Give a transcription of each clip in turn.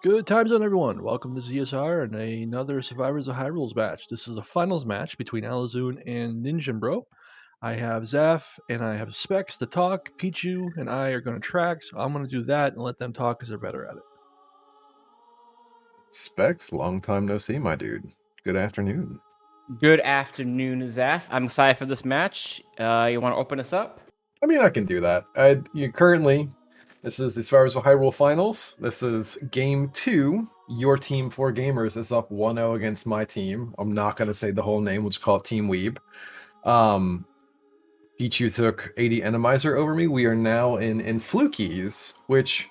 Good times on everyone. Welcome to ZSR and another Survivors of Hyrule's match. This is a finals match between Alaszun and Ninjembro. I have Zaf and I have Specs to talk. Pichu and I are going to track, so I'm going to do that and let them talk because they're better at it. Specs, long time no see, my dude. Good afternoon. Good afternoon, Zaf. I'm excited for this match. You want to open us up? I mean, I can do that. This is the Survivors of Hyrule Finals. This is Game 2. Your team, 4 gamers, is up 1-0 against my team. I'm not going to say the whole name. We'll just call it Team Weeb. Pichu took 80 Enemizer over me. We are now in Flukies, which...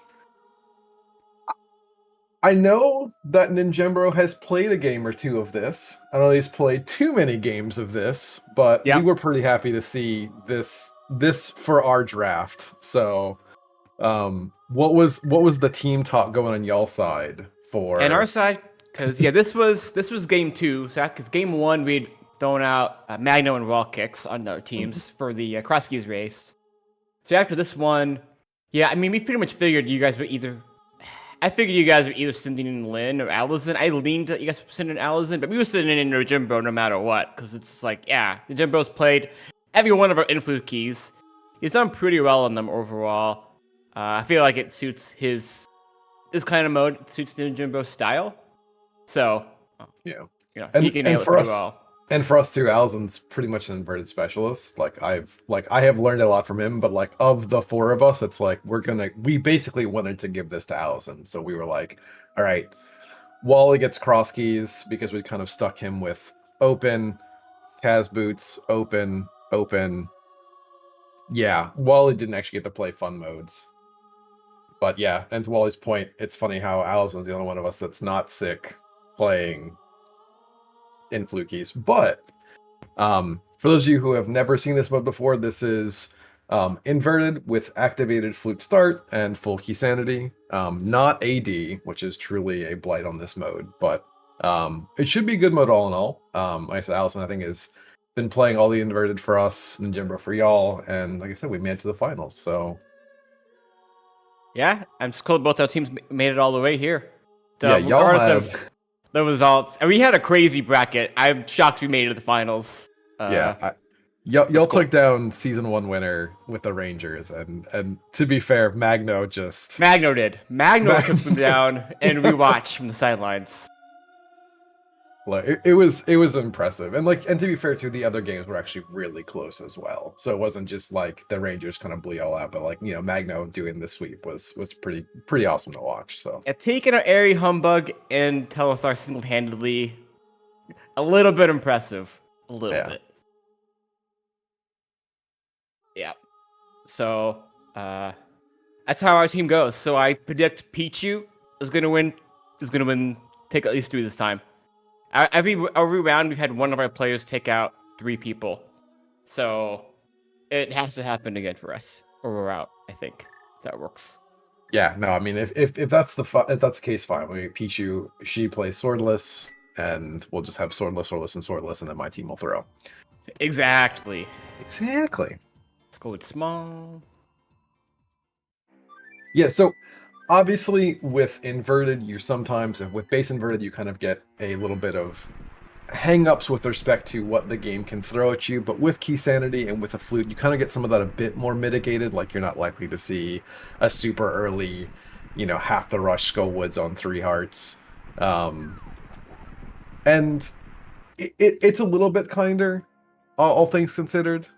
I know that Ninjembro has played a game or two of this. I don't know he's played too many games of this, but we were pretty happy to see this for our draft. So, what was the team talk going on y'all side for? And our side, because this was game 2. So because game 1 we'd thrown out Magno and Raw kicks on our teams for the cross keys race. So after this one, I mean we pretty much figured you guys were either. I figured you guys were either sending in Lynn or Alaszun. I leaned that you guys were sending in Alaszun, but we were sending in Ninjembro no matter what, because it's like, Ninjembro's played every one of our influence keys. He's done pretty well on them overall. I feel like it suits this kind of mode. It suits Ninjembro's style. So, he can nail it pretty well. And for us too, Alaszun's pretty much an inverted specialist. I have learned a lot from him, but of the 4 of us, it's like we basically wanted to give this to Alaszun. So we were like, all right, Wally gets cross keys because we kind of stuck him with open, Kaz boots, open. Yeah, Wally didn't actually get to play fun modes. But yeah, and to Wally's point, it's funny how Alaszun's the only one of us that's not sick playing in Flukies. But for those of you who have never seen this mode before, this is inverted with activated flute start and full key sanity. Not AD, which is truly a blight on this mode, but it should be a good mode all in all. Like I said, Alaszun I think has been playing all the inverted for us, Ninjembro for y'all, and like I said, we made it to the finals. So yeah, I'm just cool both our teams made it all the way here. So y'all have the results. And we had a crazy bracket. I'm shocked we made it to the finals. Y'all took down season 1 winner with the Rangers, and to be fair, Magno did. Magno took them down, and we watched from the sidelines. It was impressive, and to be fair too, the other games were actually really close as well. So it wasn't just like the Rangers kind of blew y'all out, but Magno doing the sweep was pretty awesome to watch. So taking our airy humbug and Telethar single-handedly, a little bit impressive, a little bit. Yeah. So that's how our team goes. So I predict Pichu is gonna win. Take at least 3 this time. Every round, we've had one of our players take out 3 people. So it has to happen again for us, or we're out, I think. That works. Yeah, no, I mean, if that's the case, fine. Pichu, she plays swordless, and we'll just have swordless, and then my team will throw. Exactly. Let's go with small. Yeah, so obviously, with inverted, with base inverted, you kind of get a little bit of hang-ups with respect to what the game can throw at you, but with key sanity and with a flute, you kind of get some of that a bit more mitigated. You're not likely to see a super early, have to rush Skull Woods on 3 hearts. And it's a little bit kinder, all things considered.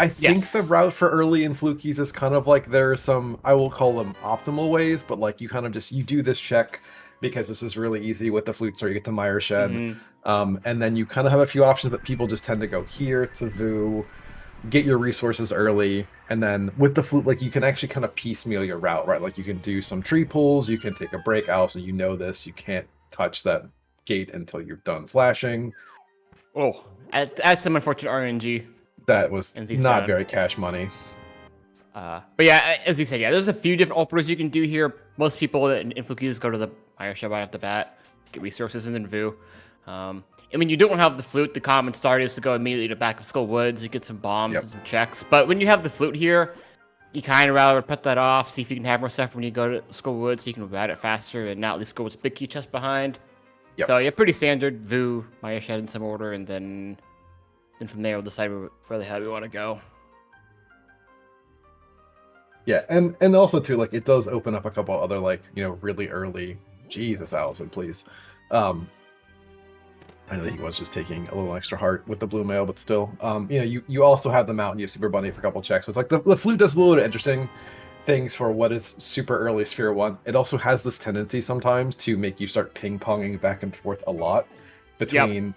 I think the route for early in Flukies is kind of there are some, I will call them optimal ways, but you kind of you do this check because this is really easy with the flute, so you get to Mire Shed, and then you kind of have a few options, but people just tend to go here to Vu, get your resources early, and then with the flute, you can actually kind of piecemeal your route, right? You can do some tree pulls, you can take a break, Alaszun, this, you can't touch that gate until you're done flashing. Oh, that's some unfortunate RNG. That was not very cash money. But yeah, as you said, there's a few different openers you can do here. Most people in Flukies go to the Mire Shed right off the bat, get resources, and then Vu. I mean, you don't have the flute. The common start is to go immediately to back of Skull Woods. You get some bombs and some checks. But when you have the flute here, you kind of rather put that off, see if you can have more stuff when you go to Skullwood, so you can route it faster and not leave Skullwood's big key chest behind. Yep. So yeah, pretty standard. Vu, Maya Shed in some order, and then from there we'll decide where the hell we want to go. Yeah, and also too, like, it does open up a couple other, like, you know, really early. Jesus, Alaszun, please. I know that he was just taking a little extra heart with the blue mail, but still, you know, you also have the mountain, you have Super Bunny for a couple checks. So it's like the flute does a little bit of interesting things for what is super early Sphere 1. It also has this tendency sometimes to make you start ping-ponging back and forth a lot between. Yep.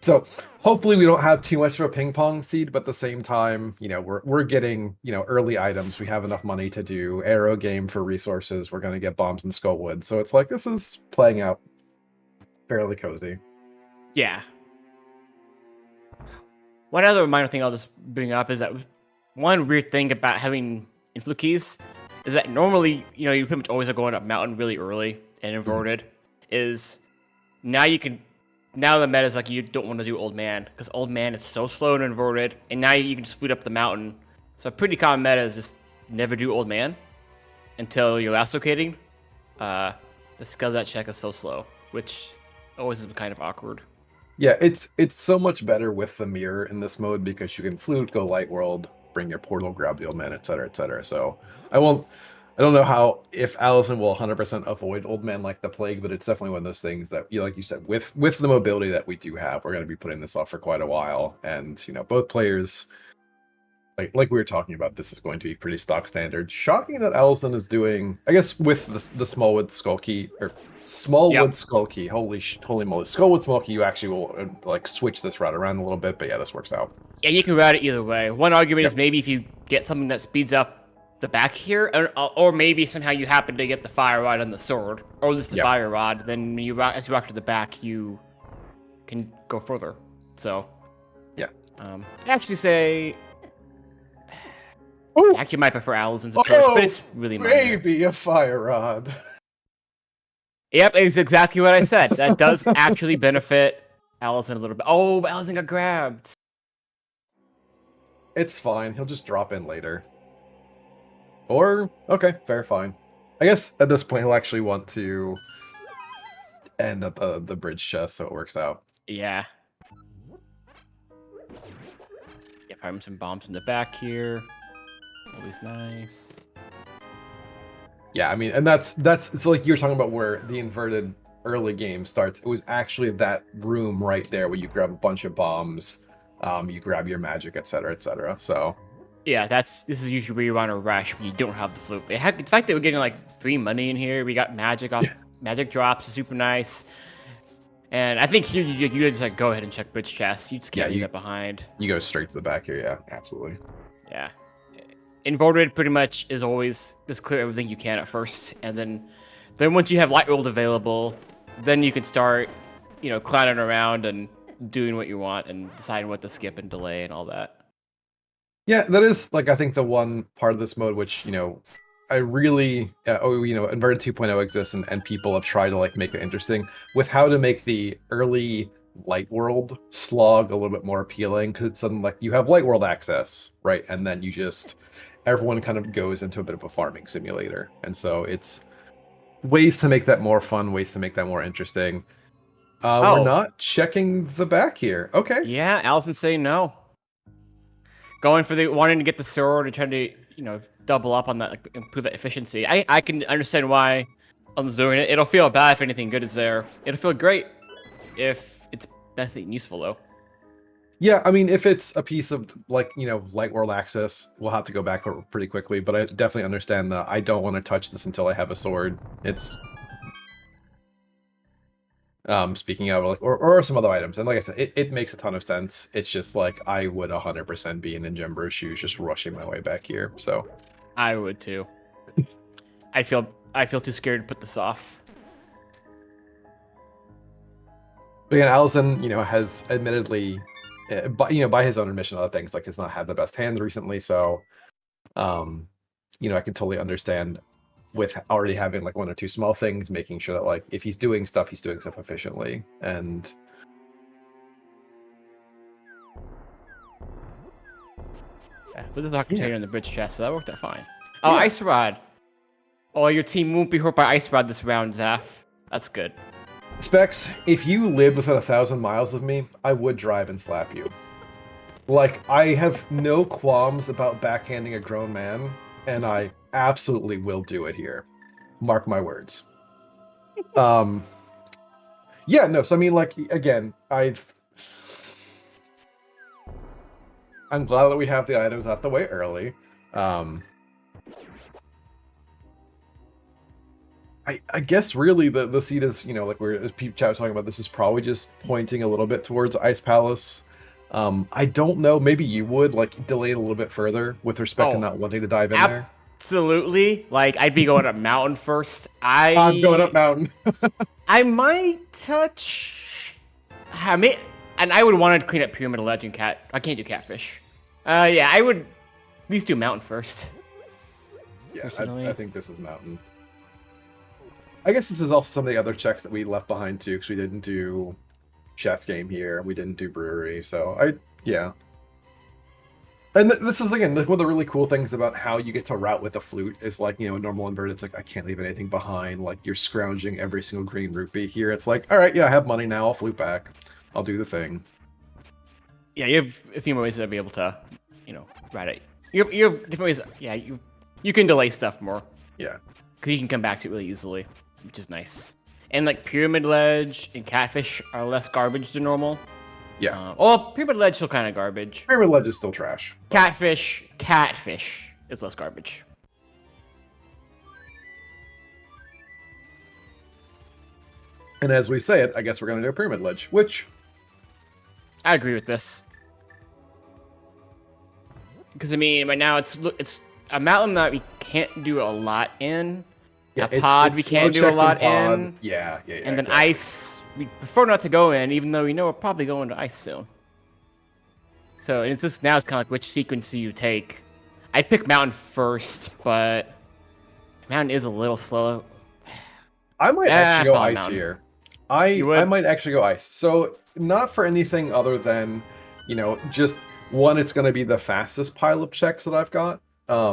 So hopefully we don't have too much of a ping-pong seed, but at the same time, you know, we're getting, you know, early items. We have enough money to do arrow game for resources. We're going to get bombs and Skullwood. So it's like, this is playing out fairly cozy. Yeah. One other minor thing I'll just bring up is that one weird thing about having influ keys is that normally, you know, you pretty much always are going up mountain really early and inverted. Is now you can, now the meta is like you don't want to do Old Man because Old Man is so slow and inverted, and now you can just flute up the mountain. So a pretty common meta is just never do Old Man until you're last locating. Just because that check is so slow, which always has been kind of awkward. Yeah, it's so much better with the mirror in this mode because you can flute, go light world, bring your portal, grab the Old Man, etc., etc. So I don't know how if Alaszun will 100% avoid Old Man like the plague, but it's definitely one of those things that, you know, like you said, with the mobility that we do have, we're going to be putting this off for quite a while, and you know, both players, like we were talking about, this is going to be pretty stock standard. Shocking that Alaszun is doing, I guess, with the Smallwood Skull Key or Smallwood Skull Key. Holy moly, Skullwood Skull Key. You actually will like switch this route around a little bit, but yeah, this works out. Yeah, you can route it either way. One argument is maybe if you get something that speeds up the back here, or maybe somehow you happen to get the fire rod on the sword, or at least the fire rod, then as you walk to the back, you can go further. So yeah, I actually say. Ooh. I actually might prefer Alaszun's approach, but it's really minor. Maybe a fire rod. Yep, it's exactly what I said. That does actually benefit Alaszun a little bit. Oh, but Alaszun got grabbed. It's fine. He'll just drop in later. Or, okay, fair, fine. I guess at this point he'll actually want to end at the bridge chest, so it works out. Yeah. Yeah, probably some bombs in the back here. Always nice. Yeah, I mean, and that's it's like you're talking about where the inverted early game starts. It was actually that room right there where you grab a bunch of bombs, you grab your magic, etc., etc. So yeah, this is usually where you want to rush when you don't have the flute. The fact that we're getting like free money in here, we got magic off magic drops is super nice. And I think here you just like go ahead and check bridge chest. You just can't leave that behind. You go straight to the back here, yeah, absolutely. Yeah. Inverted pretty much is always just clear everything you can at first, and then once you have light world available, then you can start, you know, clowning around and doing what you want and deciding what to skip and delay and all that. Yeah, that is like I think the one part of this mode which, you know, I really you know, inverted 2.0 exists and people have tried to like make it interesting with how to make the early light world slog a little bit more appealing, because it's something like you have light world access, right, and then you just everyone kind of goes into a bit of a farming simulator. And so it's ways to make that more fun, ways to make that more interesting. We're not checking the back here. Okay. Yeah, Alaszun saying no. Going for wanting to get the sword and trying to, you know, double up on that, like, improve that efficiency. I can understand why Alaszun's doing it. It'll feel bad if anything good is there. It'll feel great if it's nothing useful, though. Yeah, I mean, if it's a piece of, like, you know, light world access, we'll have to go back pretty quickly, but I definitely understand that I don't want to touch this until I have a sword. It's... speaking of, like, or some other items, and like I said, it makes a ton of sense. It's just, like, I would 100% be in Ninjembro's shoes just rushing my way back here, so... I would, too. I feel too scared to put this off. But again, Alaszun, you know, has admittedly... by his own admission, other things, like, has not had the best hands recently, so you know, I can totally understand with already having like one or two small things, making sure that like if he's doing stuff efficiently. And yeah, with the container in the bridge chest, so that worked out fine. Oh, Yeah. Ice Rod. Oh, your team won't be hurt by Ice Rod this round, Zaf. That's good. Specs, if you lived within 1,000 miles of me, I would drive and slap you. Like, I have no qualms about backhanding a grown man, and I absolutely will do it here. Mark my words. Yeah, no, so I mean, like, again, I'm glad that we have the items out the way early. I guess really the seed is, you know, like as Peep Chat was talking about, this is probably just pointing a little bit towards Ice Palace. I don't know, maybe you would, like, delay it a little bit further with respect to not wanting to dive in there. Absolutely. Like, I'd be going up mountain first. I'm going up mountain. I might touch... I mean, and I would want to clean up Pyramid Ledge and Cat. I can't do Catfish. Yeah, I would at least do mountain first. Yeah, I think this is mountain. I guess this is also some of the other checks that we left behind too, because we didn't do chess game here, we didn't do brewery, so yeah. And this is, again, like, one of the really cool things about how you get to route with a flute is, like, you know, a normal invert, it's like, I can't leave anything behind, like, you're scrounging every single green rupee. Here, it's like, all right, yeah, I have money now, I'll flute back. I'll do the thing. Yeah, you have a few more ways to be able to, you know, route it. You have different ways, yeah, you can delay stuff more. Yeah. Because you can come back to it really easily, which is nice. And, like, Pyramid Ledge and Catfish are less garbage than normal. Yeah. Well, Pyramid Ledge is still kind of garbage. Pyramid Ledge is still trash. Catfish is less garbage. And as we say it, I guess we're going to do a Pyramid Ledge, which... I agree with this. Because, I mean, right now it's a mountain that we can't do a lot in. Yeah, a pod we can't do a lot in. Yeah. And then ice, we prefer not to go in, even though we know we're probably going to ice soon. So it's just now it's kind of like which sequence do you take. I'd pick mountain first, but mountain is a little slow. I might actually go ice mountain. here. I might actually go ice. So not for anything other than, you know, just one, it's going to be the fastest pile of checks that I've got. I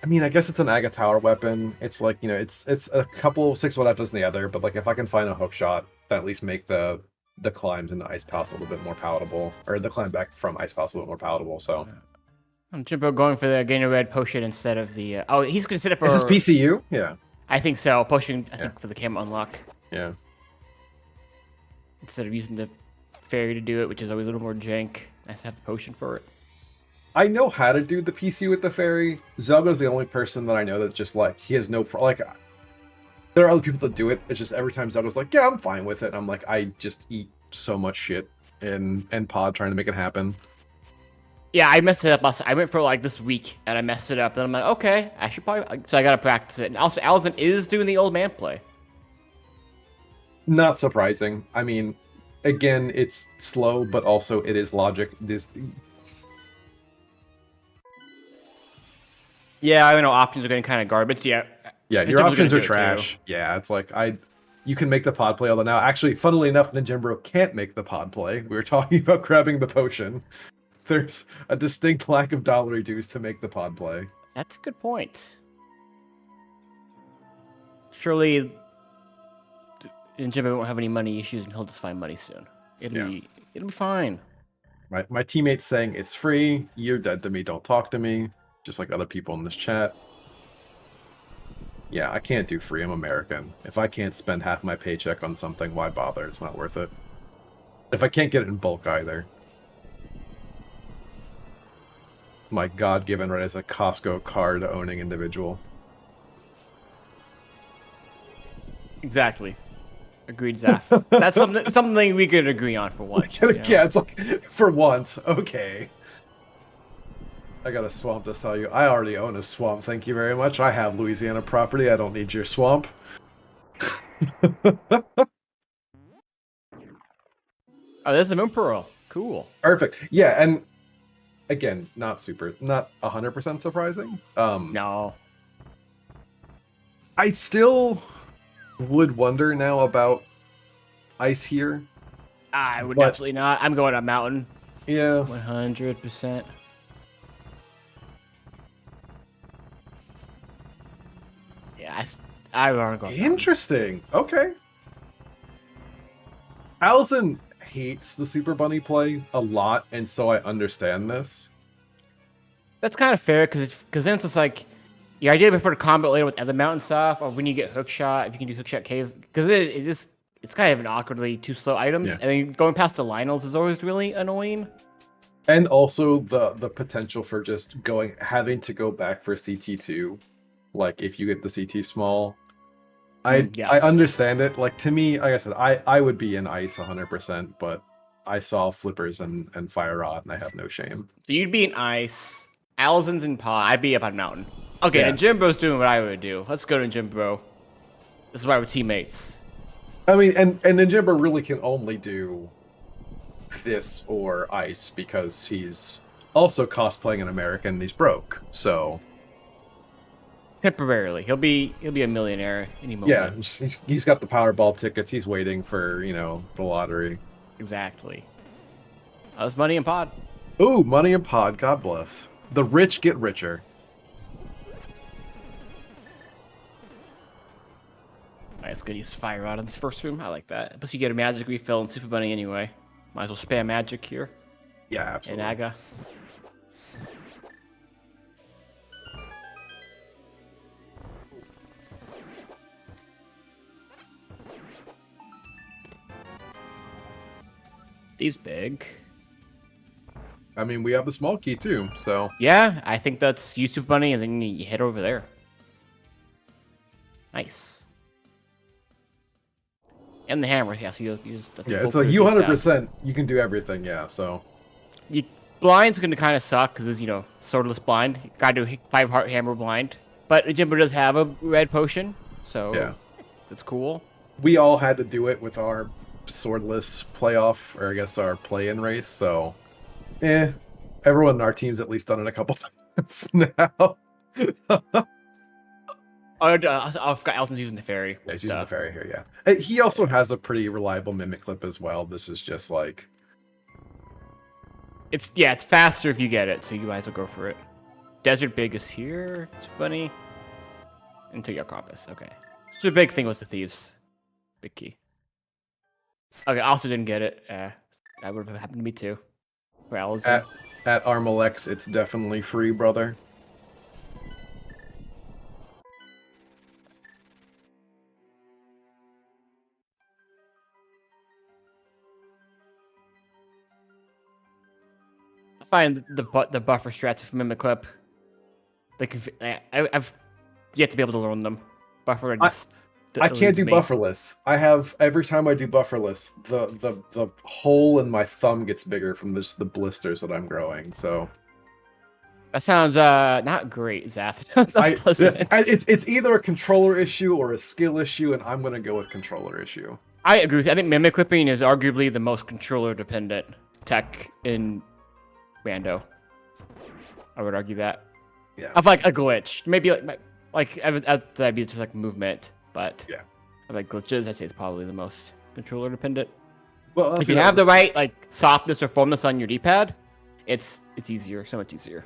mean, I guess it's an Aga Tower weapon. It's like, you know, it's a couple of 6-1 does the other, but like if I can find a hook shot that at least make the climbs into Ice Palace a little bit more palatable, or the climb back from Ice Palace a little more palatable. So Jimbo going for the gain a red potion instead of the oh, he's considered for is this PCU? Yeah, I think so. Potion, I think for the camera unlock. Yeah. Instead of using the fairy to do it, which is always a little more jank. Nice to have the potion for it. I know how to do the PC with the fairy. Zelda's the only person that I know that just, like, he has no like. There are other people that do it. It's just every time Zelda's like, yeah, I'm fine with it. I'm like, I just eat so much shit in pod trying to make it happen. Yeah, I messed it up last. I went for like this week and I messed it up. Then I'm like, okay, I should probably. So I gotta practice it. And also, Alaszun is doing the old man play. Not surprising. I mean, again, it's slow, but also it is logic. Yeah, I know options are getting kind of garbage. Yeah, your options are trash. Yeah, it's like you can make the pod play, although now, actually, funnily enough, Ninjembro can't make the pod play. We were talking about grabbing the potion. There's a distinct lack of dollar dues to make the pod play. That's a good point. Surely, Ninjembro won't have any money issues, and he'll just find money soon. It'll be fine. My teammate's saying it's free. You're dead to me. Don't talk to me. Just like other people in this chat. Yeah, I can't do free. I'm American. If I can't spend half my paycheck on something, why bother? It's not worth it. If I can't get it in bulk either. My God-given right as a Costco card-owning individual. Exactly. Agreed, Zaf. That's something we could agree on for once. Yeah, it's like, for once. Okay. I got a swamp to sell you. I already own a swamp, thank you very much. I have Louisiana property. I don't need your swamp. Oh, there's a moon pearl. Cool. Perfect. Yeah, and again, not 100% surprising. No. I still would wonder now about ice here. I would absolutely not. I'm going up mountain. Yeah. 100%. I want to go. Interesting. Okay. Alaszun hates the Super Bunny play a lot, and so I understand this. That's kind of fair because then it's just like your idea before the combat later with other mountain stuff, or when you get hook shot, if you can do hook shot cave, because it's kind of an awkwardly too slow items, Yeah. and then going past the Lionels is always really annoying. And also the potential for just having to go back for CT2, like if you get the CT small. I Yes. understand it. Like to me, like I said, I would be in ice 100%, but I saw flippers and fire rod, and I have no shame. So you'd be in ice, Alaszun's in pod, I'd be up on mountain. Okay, Yeah. Ninjembro's doing what I would do. Let's go to Ninjembro. This is why we're teammates. I mean, and Ninjembro really can only do this or ice because he's also cosplaying an American and he's broke. So Temporarily, he'll be a millionaire any moment. yeah, he's got the Powerball tickets. He's waiting for the lottery. Exactly. That's money in pod. Ooh, money and pod. God bless. The rich get richer. Nice, good use fire rod in this first room. I like that. Plus, you get a magic refill and Super Bunny anyway. Might as well spam magic here. Yeah, absolutely. In Aga. He's big. I mean, we have the small key too, so Yeah, I think that's you, Super Bunny, and then you head over there. Nice. And the hammer, yeah, so you use the yeah, full it's like proof you stuff. 100%. You can do everything, yeah. So Blind's gonna kind of suck because it's swordless blind. Gotta do 5 heart hammer blind, but Jimbo does have a red potion, so yeah, it's cool. we all had to do it with our swordless playoff, or I guess our play-in race. So, everyone in our team's at least done it a couple times now. I forgot Alton's using the fairy. Yeah, he's using the fairy here, yeah. He also has a pretty reliable mimic clip as well. This is just like... It's faster if you get it, so you guys will go for it. Desert Big is here. It's funny. Into your compass, okay. So the big thing was the thieves. Big key. Okay, I also didn't get it. That would have happened to me too. For Alaszun. At Armalex, it's definitely free, brother. I find the buffer strats from Mimic Clip. I've yet to be able to learn them. Buffer. I can't do bufferless. I have every time I do bufferless, the hole in my thumb gets bigger from the blisters that I'm growing. So that sounds not great, Zaf. Sounds unpleasant. It's either a controller issue or a skill issue, and I'm gonna go with controller issue. I agree with you. I think mimic clipping is arguably the most controller dependent tech in Rando. I would argue that. Yeah. Of like a glitch, maybe that'd be just like movement, but yeah, of like glitches, I'd say it's probably the most controller dependent. Well, if you have the right like softness or firmness on your D-pad, it's easier, so much easier.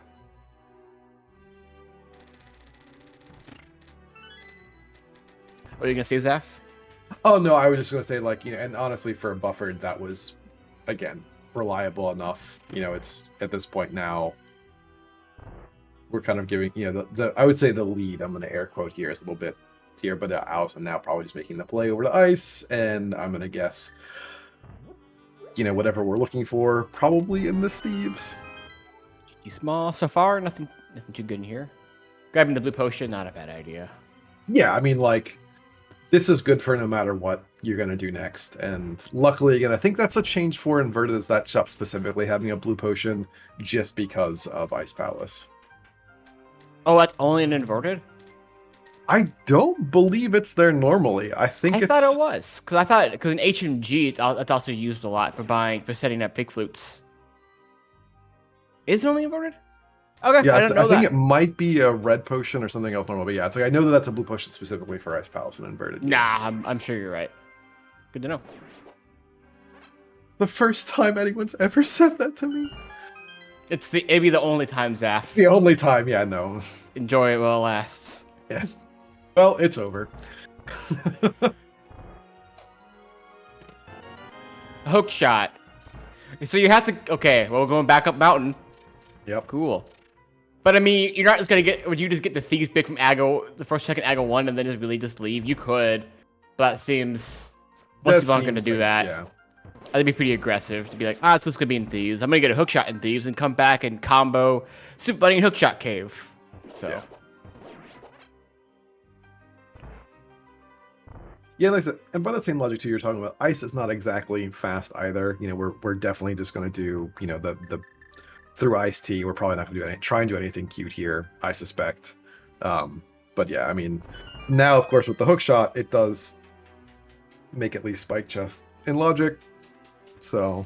What are you gonna say, Zaf? Oh no, I was just gonna say and honestly, for a buffered, that was again reliable enough. It's at this point now. We're kind of giving, the I would say the lead. I'm going to air quote here is a little bit here, but Alaszun now probably just making the play over to ice, and I'm going to guess, whatever we're looking for, probably in the Steves. GG small so far, nothing too good in here. Grabbing the blue potion, not a bad idea. Yeah, I mean, this is good for no matter what you're going to do next, and luckily, again, I think that's a change for Inverted, is that shop specifically having a blue potion just because of Ice Palace. Oh, that's only an inverted? I don't believe it's there normally. I thought it was because in HMG it's also used a lot for setting up pig flutes. Is it only inverted? Okay, yeah, I think it might be a red potion or something else normal. But yeah, it's I know that's a blue potion specifically for Ice Palace and Inverted. Nah, I'm sure you're right. Good to know. The first time anyone's ever said that to me. It'd be the only time, Zaf. It's the only time, yeah, no. Enjoy it while it lasts. Yeah. Well, it's over. Hook shot. So you have to. Okay, well, we're going back up mountain. Yep. Cool. But I mean, you're not just gonna get. Would you just get the Thieves Pick from Aggo, the first, second Aggo 1, and then just really just leave? You could, but that seems. Most people aren't gonna do that. Yeah. That'd be pretty aggressive to be like, it's just gonna be in Thieves. I'm gonna get a hook shot in Thieves and come back and combo Super Bunny and Hookshot Cave. So. Yeah. Yeah, like I said, and by the same logic too, you're talking about ice is not exactly fast either. You know, we're definitely just gonna do, you know, the through Ice T. We're probably not gonna do try and do anything cute here, I suspect. But yeah, I mean, now of course with the hook shot, it does make at least Spike Chest in logic. So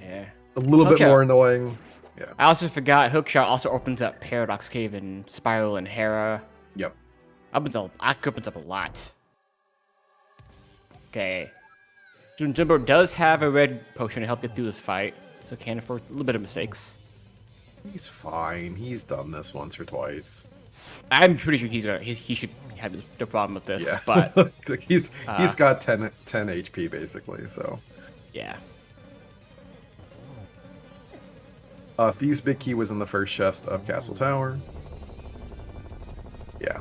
yeah, a little bit more annoying. Yeah. I also forgot Hookshot also opens up Paradox Cave and Spiral and Hera. Yep. Opens up a lot. Okay. Ninjembro does have a red potion to help get through this fight, so can afford a little bit of mistakes. He's fine. He's done this once or twice. I'm pretty sure he should have the problem with this, Yeah. but he's got 10 HP basically, so. Yeah. Thieves' Big Key was in the first chest of Castle Tower. Yeah.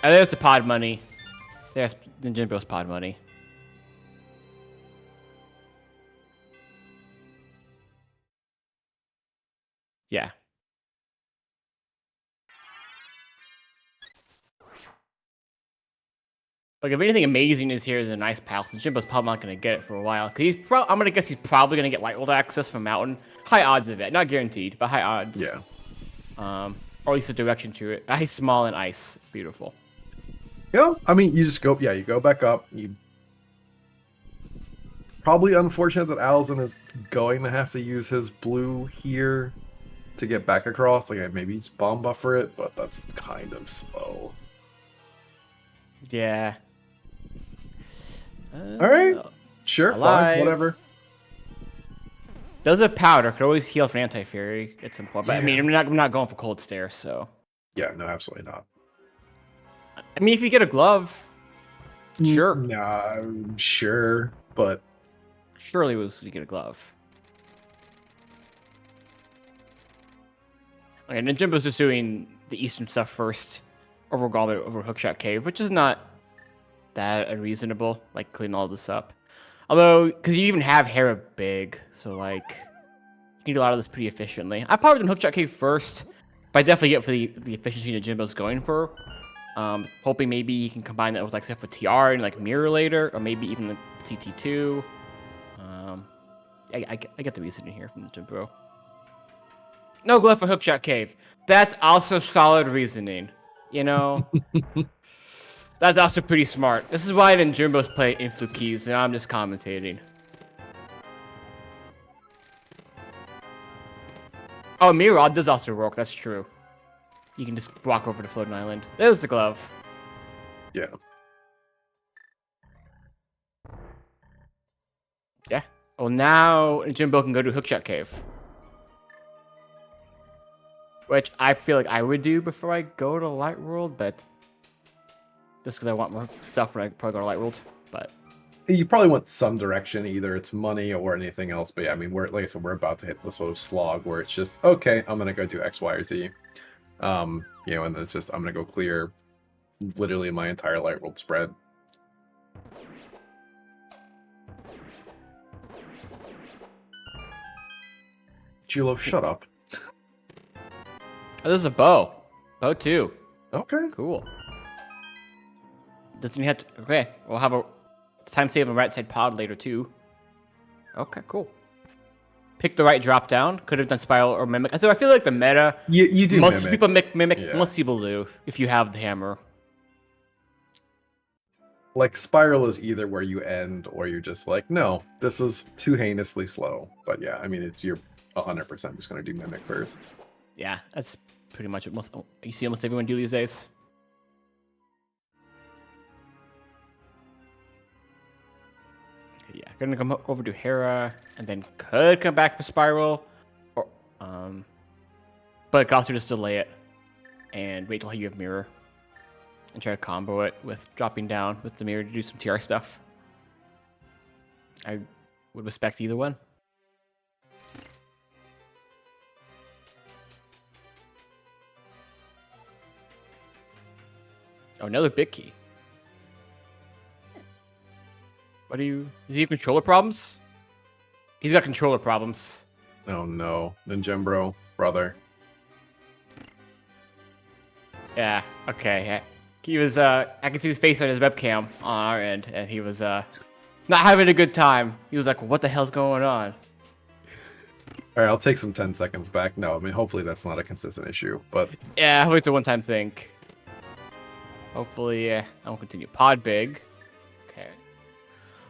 I think it's the pod money. There's Ninjembro's pod money. Yeah. Like, if anything amazing is here, then nice palace. Jimbo's probably not going to get it for a while. Cause I'm going to guess he's probably going to get light world access from Mountain. High odds of it. Not guaranteed, but high odds. Yeah. Or at least a direction to it. Ice small and ice. Beautiful. Yeah, I mean, you just go, you go back up. You probably unfortunate that Alaszun is going to have to use his blue here to get back across. Like, maybe just bomb buffer it, but that's kind of slow. Yeah. All right. Sure, fine, whatever. Does have powder. Could always heal for anti-fairy at some point. But I mean, I'm not going for cold stare, so. Yeah, no, absolutely not. I mean, if you get a glove, sure. Nah, sure, but surely was to get a glove. Okay, Ninjembro's just doing the eastern stuff first, over Gauntlet, over Hookshot Cave, which is not that unreasonable. Like, clean all this up. Although, because you even have Hera big, so like, you can do a lot of this pretty efficiently. I probably done Hookshot Cave first, but I definitely get for the efficiency Ninjembro's going for. Hoping maybe you can combine that with like stuff for TR and like Mirror later, or maybe even the CT2. I get the reasoning here from Ninjembro. No glove for Hookshot Cave. That's also solid reasoning. You know, that's also pretty smart. This is why Ninjembro's play Influ keys, and I'm just commentating. Oh, Mirror does also work. That's true. You can just walk over to Floating Island. There's the glove. Yeah. Yeah. Well, now Jimbo can go to Hookshot Cave. Which I feel like I would do before I go to Light World, but just because I want more stuff when I probably go to Light World. But you probably want some direction, either it's money or anything else. But yeah, I mean, like I said, we're about to hit the sort of slog where it's just, okay, I'm gonna go do X, Y, or Z. You know, and then it's just, I'm gonna go clear literally my entire Light World spread. Julo, shut up. oh, there's a bow. Bow 2. Okay. Cool. Doesn't he have to... Okay, we'll have a time save on right side pod later too. Okay, cool. Pick the right drop down. Could have done Spiral or Mimic. I feel like the meta... You do most Mimic. people Mimic. Yeah. Most people do, if you have the hammer. Like, Spiral is either where you end, or you're just like, no, this is too heinously slow. But yeah, I mean, you're 100% just going to do Mimic first. Yeah, that's pretty much what you see almost everyone do these days. Yeah, gonna come over to Hera, and then could come back for Spiral, or but also just delay it and wait till you have Mirror. and try to combo it with dropping down with the mirror to do some TR stuff. I would respect either one. Oh, another big key. What do you... Does he have controller problems? He's got controller problems. Oh no, Ninjembro, brother. Yeah, okay. He was, I could see his face on his webcam on our end, and he was, not having a good time. He was like, what the hell's going on? Alright, I'll take some 10 seconds back. No, I mean, hopefully that's not a consistent issue, but... Yeah, hopefully it's a one-time thing. Hopefully, I won't continue. Pod big. Okay.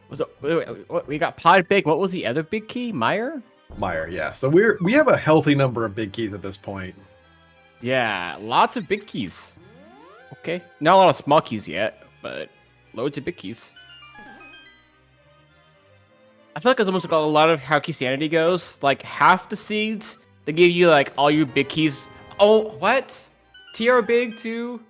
What, we got pod big. What was the other big key? Meyer? Meyer, yeah. So we have a healthy number of big keys at this point. Yeah, lots of big keys. Okay. Not a lot of small keys yet, but loads of big keys. I feel like it's almost like a lot of how key sanity goes. Like, half the seeds, they give you, like, all your big keys. Oh, what? TR big, too?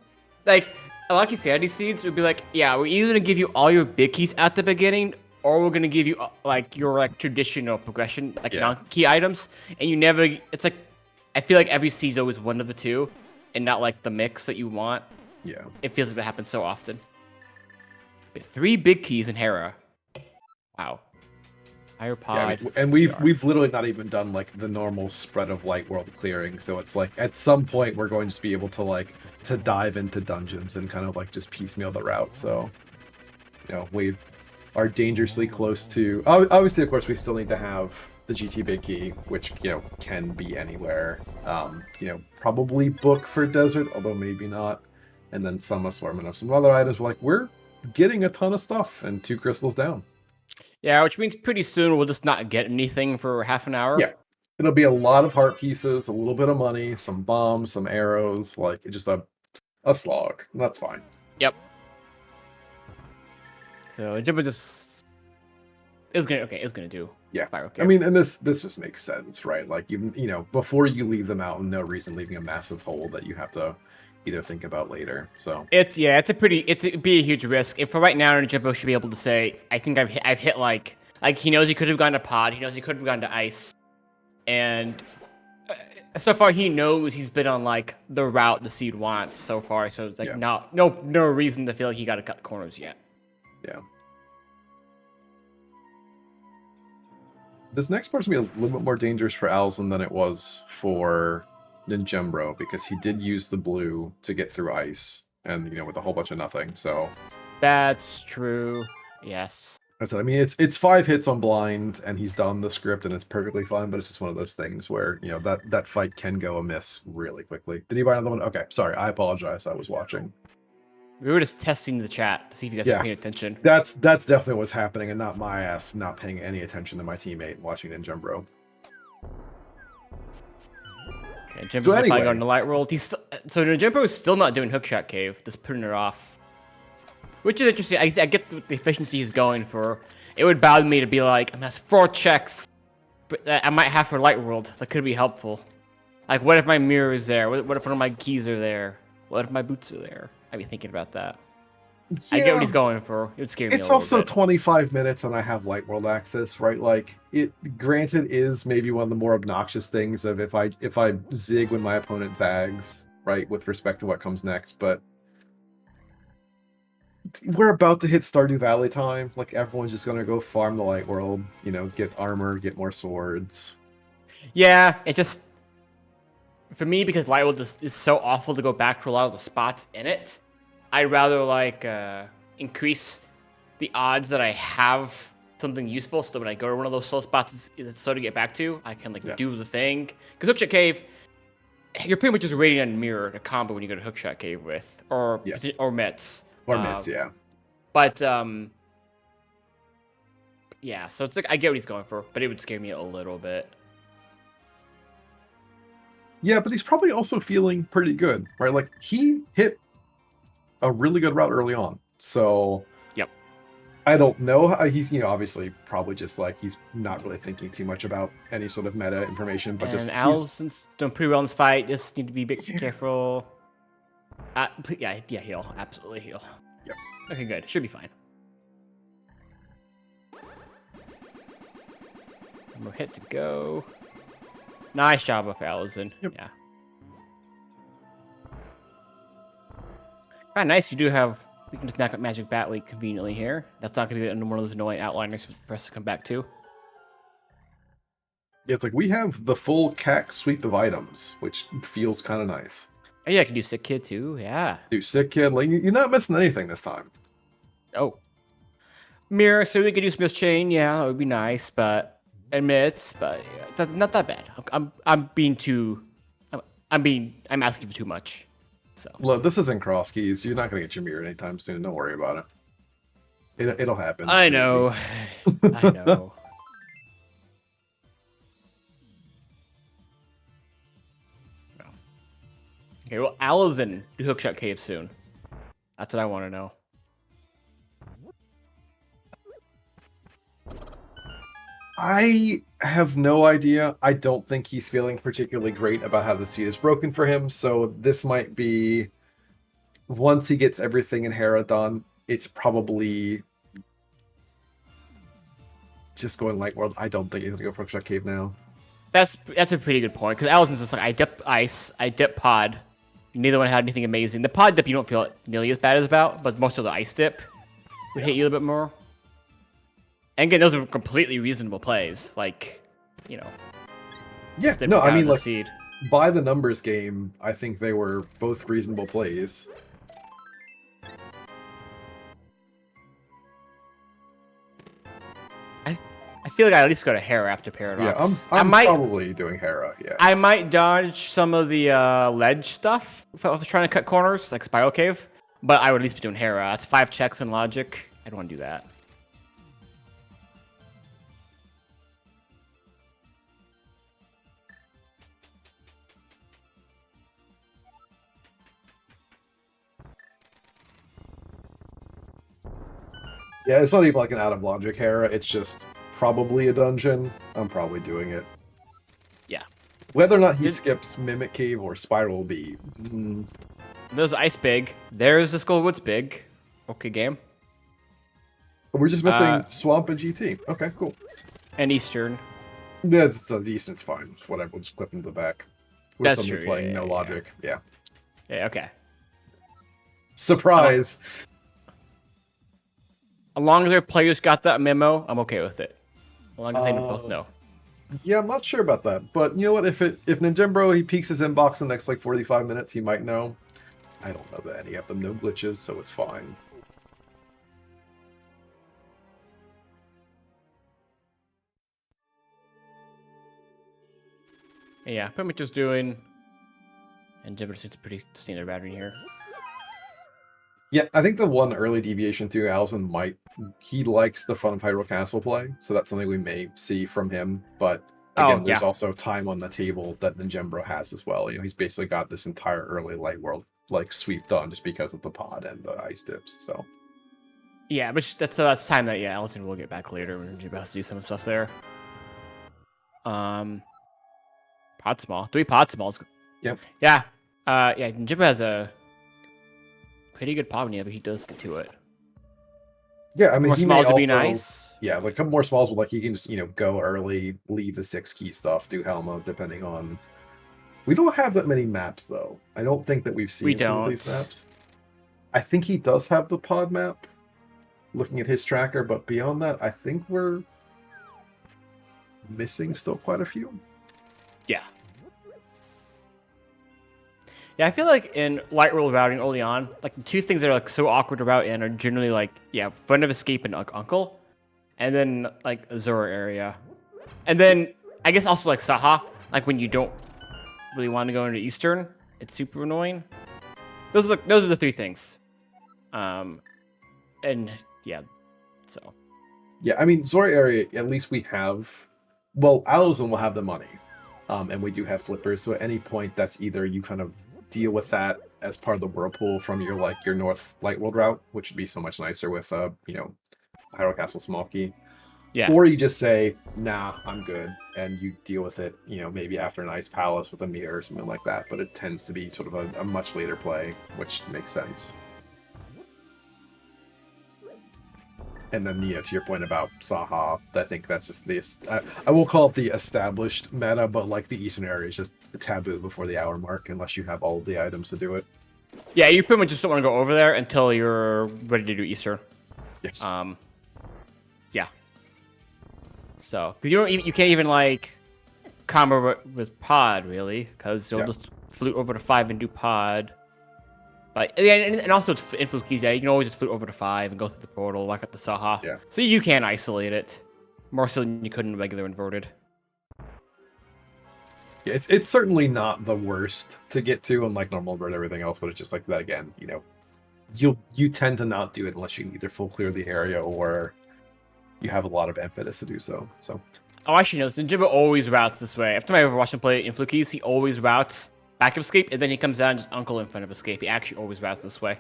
Like, a lot of key sanity seeds would be like, yeah, we're either going to give you all your big keys at the beginning, or we're going to give you, like, your, like, traditional progression, like, non-key items. And you never... It's like... I feel like every seed's always one of the two, and not, like, the mix that you want. Yeah. It feels like that happens so often. 3 big keys in Hera. Wow. Higher pod. Yeah, and we've literally not even done like the normal spread of light world clearing, so it's like at some point we're going to be able to like to dive into dungeons and kind of like just piecemeal the route. So you know, we are dangerously close to obviously of course we still need to have the GT big key, which you know can be anywhere. You know, probably book for desert, although maybe not, and then some assortment of some other items. We're getting a ton of stuff and 2 crystals down. Yeah, which means pretty soon we'll just not get anything for half an hour. Yeah. It'll be a lot of heart pieces, a little bit of money, some bombs, some arrows, like just a slog. That's fine. Yep. So Jibba just it's gonna do. Yeah. Viral I mean, and this just makes sense, right? Like you know, before you leave the mountain, no reason leaving a massive hole that you have to either think about later. So it'd be a huge risk. And for right now, Ninjembro should be able to say, I think I've hit like he knows he could have gone to pod, he knows he could have gone to ice, and so far he knows he's been on like the route the seed wants so far. So it's like no reason to feel like he got to cut corners yet. Yeah. This next part's gonna be a little bit more dangerous for Alaszun than it was for Ninjembro, because he did use the blue to get through ice, and you know, with a whole bunch of nothing. So that's true. Yes. That's it. I mean, it's 5 hits on blind, and he's done the script, and it's perfectly fine. But it's just one of those things where you know that fight can go amiss really quickly. Did he buy another one? Okay, sorry, I apologize. I was watching. We were just testing the chat to see if you guys were paying attention. That's definitely what's happening, and not my ass not paying any attention to my teammate watching Ninjembro. Okay, Jimbo's finally going to light roll. So Ninjembro is still not doing hookshot cave, just putting it off. Which is interesting. I get the efficiency he's going for. It would bother me to be like, I'm has 4 checks, but I might have for light world. That could be helpful. Like, what if my mirror is there? What if one of my keys are there? What if my boots are there? I'd be thinking about that. Yeah. I get what he's going for. It would scare me. It's also 25 minutes, and I have light world access, right? Like it. Granted, is maybe one of the more obnoxious things of if I zig when my opponent zags, right? With respect to what comes next, but we're about to hit Stardew Valley time. Like everyone's just gonna go farm the light world, you know, get armor, get more swords. Yeah, it just for me, because light world is so awful to go back to a lot of the spots in it. I'd rather like increase the odds that I have something useful, so that when I go to one of those slow spots it's slow to get back to, I can like do the thing. Because Hookshot Cave, you're pretty much just waiting on mirror to combo when you go to Hookshot Cave with, or Mitts. Or Mitts, yeah. But yeah, so it's like I get what he's going for, but it would scare me a little bit. Yeah, but he's probably also feeling pretty good, right? Like he hit a really good route early on, so I don't know how he's, you know, obviously probably just like he's not really thinking too much about any sort of meta information, but and Alaszun's doing pretty well in this fight. Just need to be a bit careful. Yeah, heal. Absolutely heal. Yep. Okay, good. Should be fine. We're hit to go. Nice job with Alaszun. Yep. Yeah. Ah, nice. You do have. We can just knock out Magic Bat Leak conveniently here. That's not going to be one of those annoying outliners for us to come back to. Yeah, it's like we have the full CAC sweep of items, which feels kind of nice. Oh, yeah, I can do Sick Kid too. Yeah. Dude, sick kid, like you're not missing anything this time. Oh. Mirror, so we could do Smith's Chain. Yeah, that would be nice, but admits, but yeah, that's not that bad. I'm being too. I'm asking for too much. So. Look, this isn't cross keys. You're not gonna get your mirror anytime soon. Don't worry about it. It'll happen. I know. I know. Okay, well, Alaszun do Hookshot Cave soon. That's what I want to know. I have no idea. I don't think he's feeling particularly great about how the seed is broken for him, so this might be... Once he gets everything in Hera done, it's probably... just going Light World. I don't think he's gonna go for Hookshot Cave now. That's a pretty good point, because Alaszun's just like, I dip Ice, I dip Pod. Neither one had anything amazing. The Pod dip you don't feel nearly as bad as about, but most of the Ice dip would hit you a bit more. And again, those are completely reasonable plays. Like, you know. Yeah, no, I mean, like, seed. by the numbers game, I think they were both reasonable plays. I feel like I at least go to Hera after Paradox. Yeah, I'm probably doing Hera, yeah. I might dodge some of the ledge stuff if I was trying to cut corners, like Spiral Cave. But I would at least be doing Hera. That's 5 checks in logic. I'd want to do that. Yeah, it's not even like an out of logic Hera, it's just probably a dungeon. I'm probably doing it. Yeah. Whether or not he skips Mimic Cave or Spiral will be... There's Ice Big. There's the Skull Woods Big. Okay, game. We're just missing Swamp and GT. Okay, cool. And Eastern. Yeah, it's decent. It's fine. It's whatever. We'll just clip into the back. We're That's suddenly true. playing no logic. Yeah. Yeah, okay. Surprise! As long as their players got that memo, I'm okay with it. As long as they both know. Yeah, I'm not sure about that. But you know what? If Ninjembro, he peeks his inbox in the next, like, 45 minutes, he might know. I don't know that any of them know glitches, so it's fine. Yeah, pretty much just doing... And Jefferson's pretty standard battery here. Yeah, I think the one early deviation too, Alaszun might... He likes the fun of Hyrule Castle play, so that's something we may see from him. But again, there's also time on the table that Ninjembro has as well. You know, he's basically got this entire early Light World like sweep done just because of the pod and the ice dips. So yeah, but that's time that Alaszun will get back later when Ninjembro has to do some stuff there. Pod small, 3 pod smalls. Yep. Yeah. Yeah. Ninjembro has a pretty good pod when he does get to it. Yeah, I mean, more he smalls may would be also, nice. Yeah, like a couple more smalls, but like he can just go early, leave the 6 key stuff, do Helma, depending on. We don't have that many maps though. I don't think that we've seen some of these maps. I think he does have the pod map. Looking at his tracker, but beyond that, I think we're missing still quite a few. Yeah. Yeah, I feel like in Light World routing early on, like the 2 things that are like so awkward to route in are generally like, Friend of Escape and Uncle, and then like Azura area, and then I guess also like Saha, like when you don't really want to go into Eastern, it's super annoying. Those are the 3 things. And yeah, so. Yeah, I mean Zora area. At least we have. Well, Alaszun will have the money, and we do have flippers. So at any point, that's either you kind of deal with that as part of the whirlpool from your North Light World route, which would be so much nicer with Hyrule Castle small key, Yeah. Or you just say, nah, I'm good, and you deal with it, you know, maybe after an Ice Palace with a mirror or something like that, but it tends to be sort of a much later play, which makes sense. And then, you know, to your point about Saha, I think that's just this. I will call it the established meta, but like the Eastern area is just taboo before the hour mark unless you have all of the items to do it. Yeah, you pretty much just don't want to go over there until you're ready to do Easter. Yes. Yeah. So, because you can't even like combo with Pod really, because you'll just flute over to 5 and do Pod. But yeah, and also it's in Flukies, yeah, you can always just flute over to 5 and go through the portal, like at the Saha. Yeah. So you can isolate it more so than you could in regular inverted. Yeah, it's certainly not the worst to get to, unlike normal bird, everything else. But it's just like that again. You know, you tend to not do it unless you can either full clear the area or you have a lot of impetus to do so. So. Oh, actually, no. Ninjembro always routes this way. Every time I ever watch him play in Flukies, he always routes back of escape, and then he comes down and just uncle in front of escape. He actually always routes this way.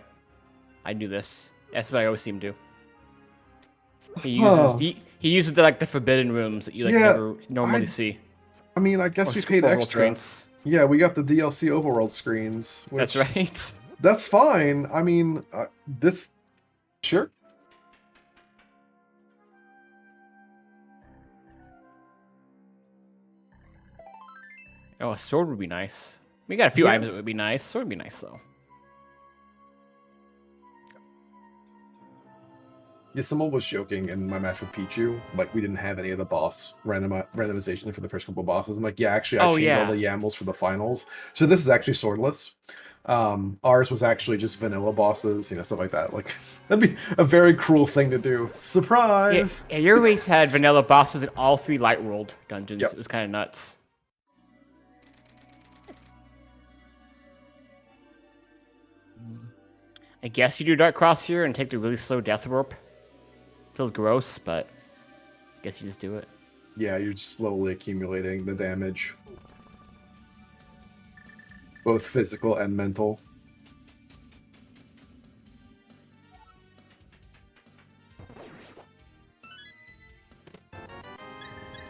I knew this. That's what I always see him do. He uses the forbidden rooms that you never normally see. I mean, I guess we paid extra. Screens. Yeah, we got the DLC overworld screens. That's right. That's fine. I mean, sure. Oh, a sword would be nice. We got a few items that would be nice. Sword would be nice though. Yeah, someone was joking in my match with Pichu, like we didn't have any of the boss randomization for the first couple bosses. I'm like, yeah, actually I changed all the YAMLs for the finals. So this is actually swordless. Ours was actually just vanilla bosses, you know, stuff like that. Like that'd be a very cruel thing to do. Surprise! Yeah, your race had vanilla bosses in all 3 light world dungeons. Yep. It was kind of nuts. I guess you do Dark Cross here and take the really slow death warp. Feels gross, but I guess you just do it. Yeah, you're just slowly accumulating the damage. Both physical and mental.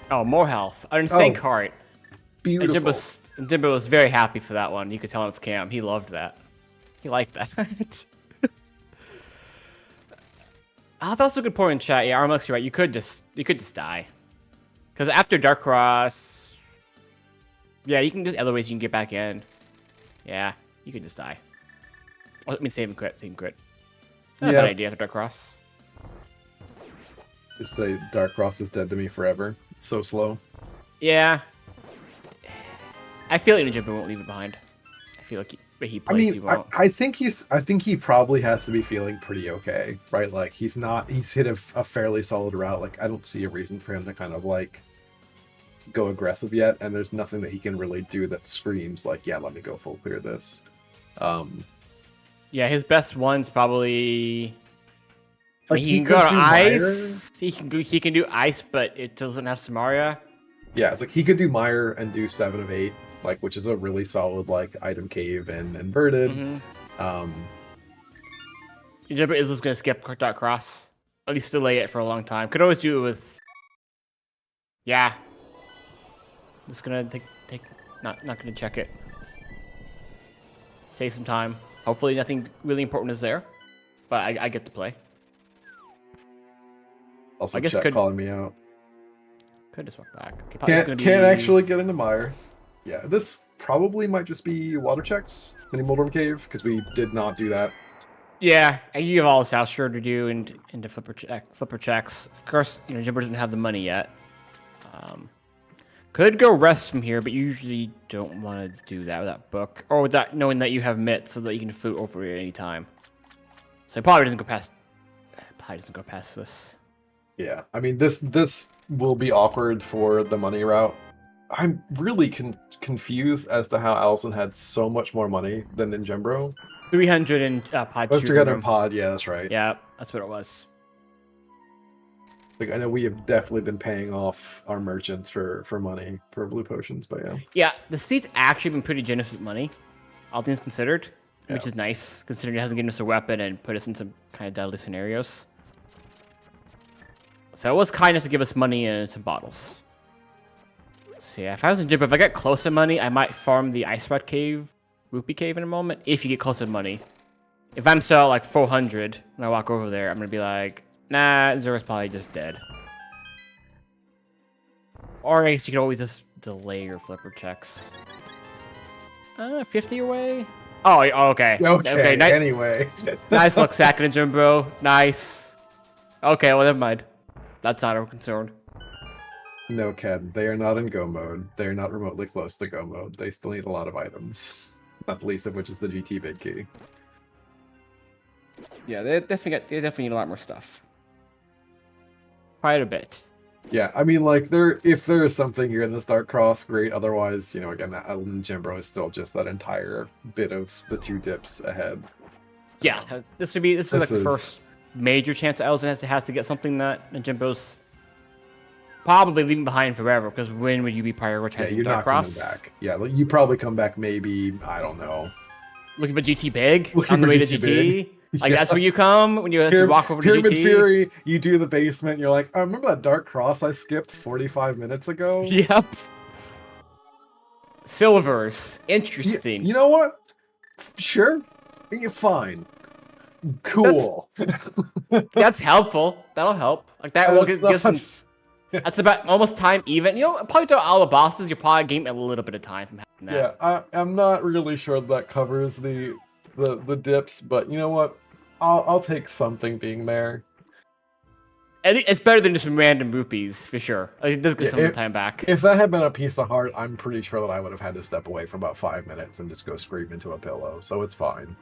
Oh, more health. An insane cart. Beautiful. And Jimbo was very happy for that one. You could tell on his cam. He loved that. He liked that. Oh, that's a good point in chat. Yeah, Armlex, you're right. You could just die. Because after Dark Cross, yeah, you can do other ways you can get back in. Yeah, you could just die. Oh, I mean, save and crit. Not a bad idea after Dark Cross. Just say Dark Cross is dead to me forever. It's so slow. Yeah. I feel like Ninjembro won't leave it behind. I feel like he plays you won't. I think he probably has to be feeling pretty okay, right? Like he's hit a fairly solid route. Like I don't see a reason for him to kind of like go aggressive yet, and there's nothing that he can really do that screams like, yeah, let me go full clear this. Yeah, his best one's probably like he can go to ice. He can do ice, but it doesn't have Samaria. Yeah, it's like he could do Mire and do 7 of 8. Like, which is a really solid like item cave and inverted. Ninjembro is just gonna skip Dark Cross. At least delay it for a long time. Could always do it with. Yeah. Just gonna take not gonna check it. Save some time. Hopefully nothing really important is there, but I get to play. Also, I guess chat calling me out. Could just walk back. Okay, can't actually get into Mire. Yeah, this probably might just be water checks in the Moldorm Cave, because we did not do that. Yeah, you have all this house sure to do and to flipper checks. Of course, you know, Jimbo didn't have the money yet. Could go rest from here, but you usually don't want to do that with that book. Or without knowing that you have Mitt so that you can flute over it at any time. So it probably doesn't go past this. Yeah, I mean, this will be awkward for the money route. I'm really confused as to how Alaszun had so much more money than Ninjembro. 300 in pod. That's 300 in pod, yeah, that's right. Yeah, that's what it was. Like, I know we have definitely been paying off our merchants for money for blue potions, but yeah. Yeah, the seat's actually been pretty generous with money, all things considered, which is nice, considering it hasn't given us a weapon and put us in some kind of deadly scenarios. So it was kind enough to give us money and some bottles. So yeah, if I was in Ninjembro, if I get close to money, I might farm the Ice Rod Cave, Rupee Cave in a moment, if you get close to money. If I'm still at like 400 and I walk over there, I'm gonna be like, nah, Zura's probably just dead. Or I guess you could always just delay your flipper checks. 50 away? Oh, okay. Okay, nice, anyway. nice look, Ninjembro. Nice. Okay, well, never mind. That's not a concern. No, Ken, they are not in go mode. They are not remotely close to go mode. They still need a lot of items. Not the least of which is the GT big key. Yeah, they definitely need a lot more stuff. Quite a bit. Yeah, I mean, like, if there is something here in the Dark Cross, great. Otherwise, you know, again, Ninjembro is still just that entire bit of the 2 dips ahead. Yeah, this is like the first major chance Alaszun has to get something that Ninjembro's probably leaving behind forever. Because when would you be prioritizing Yeah, you're Dark not Cross? coming back. Yeah, like, you probably come back maybe, I don't know. Looking for GT big Looking on the for way to GT GT. big. Like Yeah. that's where you come when you walk over to Pyramid GT. Fury, you do the basement, you're like, I remember that Dark Cross I skipped 45 minutes ago? Yep. Silvers. Interesting. You know what? Sure. Fine. Cool. That's helpful. That'll help. Like that will give some. That's about almost time even. You know, probably to all the bosses, you're probably gaining a little bit of time from having that. Yeah, I'm not really sure that covers the dips, but you know what? I'll take something being there. And it's better than just some random rupees for sure. Like, it does get some time back. If that had been a piece of heart, I'm pretty sure that I would have had to step away for about 5 minutes and just go scream into a pillow. So it's fine.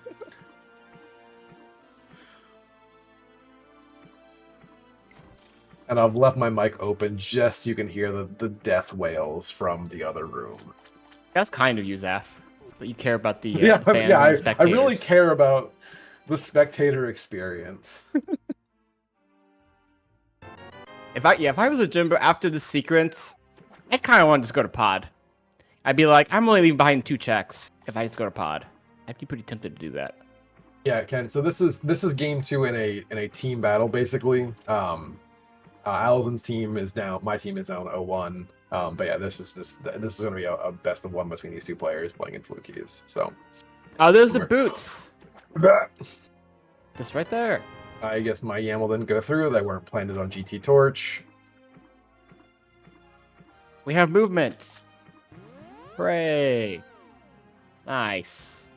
And I've left my mic open just so you can hear the death wails from the other room. That's kind of you, Zaf. But you care about the fans and the spectators. I really care about the spectator experience. If I was a Jimbo after the sequence, I kind of want to just go to pod. I'd be like, I'm only leaving behind 2 checks if I just go to pod. I'd be pretty tempted to do that. Yeah, Ken. So this is game 2 in a team battle basically. Alaszun's team is down. My team is down 0-1. But yeah, this is going to be a best of 1 between these 2 players playing in flukies. So. Oh, there's the boots. Just right there. I guess my YAML didn't go through. They weren't planted on GT Torch. We have movement. Hooray. Nice.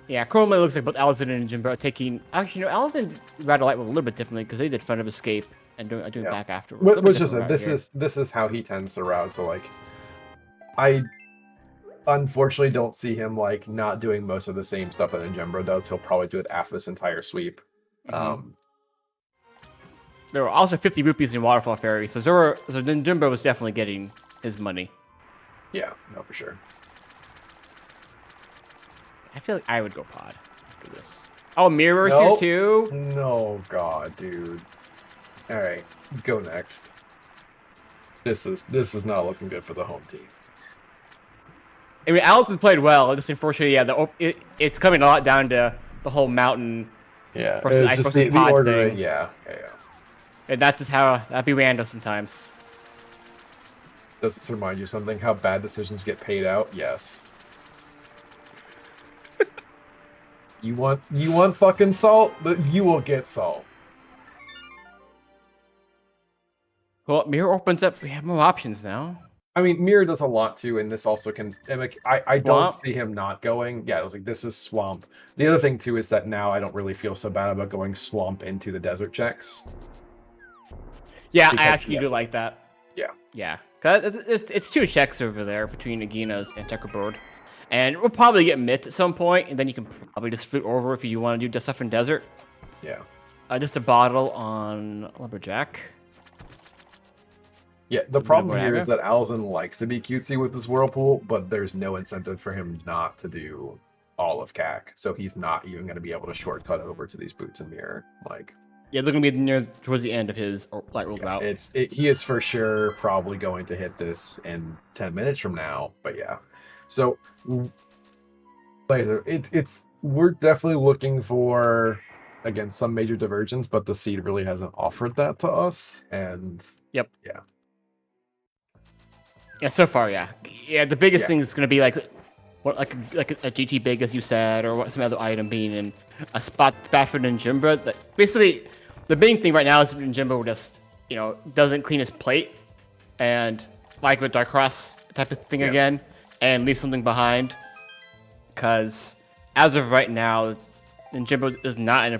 Yeah, currently looks like both Alaszun and Ninjembro are taking... Actually, no, Alaszun rather light a little bit differently because they did front of escape and doing back afterwards. Which is this is how he tends to route. So like, I unfortunately don't see him like not doing most of the same stuff that Ninjembro does. He'll probably do it after this entire sweep. There were also 50 rupees in Waterfall Fairy, so Ninjembro was definitely getting his money. Yeah, no, for sure. I feel like I would go pod after this. Oh, Mirror's here too? No, God, dude. All right, go next. This is not looking good for the home team. I mean, Alex has played well. Just unfortunately, yeah, it's coming a lot down to the whole mountain. Yeah, versus it's just the pod ordering. thing. Yeah. And that's just how that'd be random sometimes. Does this remind you of something? How bad decisions get paid out? Yes. You want fucking salt? You will get salt. Well, Mirror opens up. We have more options now. I mean, Mirror does a lot too, and this also can. And like, I don't Swamp? see him not going. Yeah, I was like, this is Swamp. The other thing too is that now I don't really feel so bad about going Swamp into the desert Yeah, because, I actually do like that. Yeah. Yeah. Cause it's 2 checks over there between Nagina's and Checkerboard. And we'll probably get Mitt at some point, and then you can probably just flute over if you want to do just stuff in desert. Yeah. Just a bottle on Lumberjack. Yeah, the problem here is that Alaszun likes to be cutesy with this whirlpool, but there's no incentive for him not to do all of CAC, so he's not even going to be able to shortcut over to these boots and Mirror. Like, yeah, they're going to be near towards the end of his light roll route. He is for sure probably going to hit this in 10 minutes from now, but yeah. So, like I said, we're definitely looking for again, some major divergence, but the seed really hasn't offered that to us. And Yep. yeah. Yeah, so far, yeah. Yeah, the biggest Yeah. thing is going to be like a GT big, as you said, or some other item being in a spot back for Ninjembro. Basically, the main thing right now is Ninjembro just, doesn't clean his plate, and like with Darkross type of thing again, and leave something behind. Because as of right now, Ninjembro does not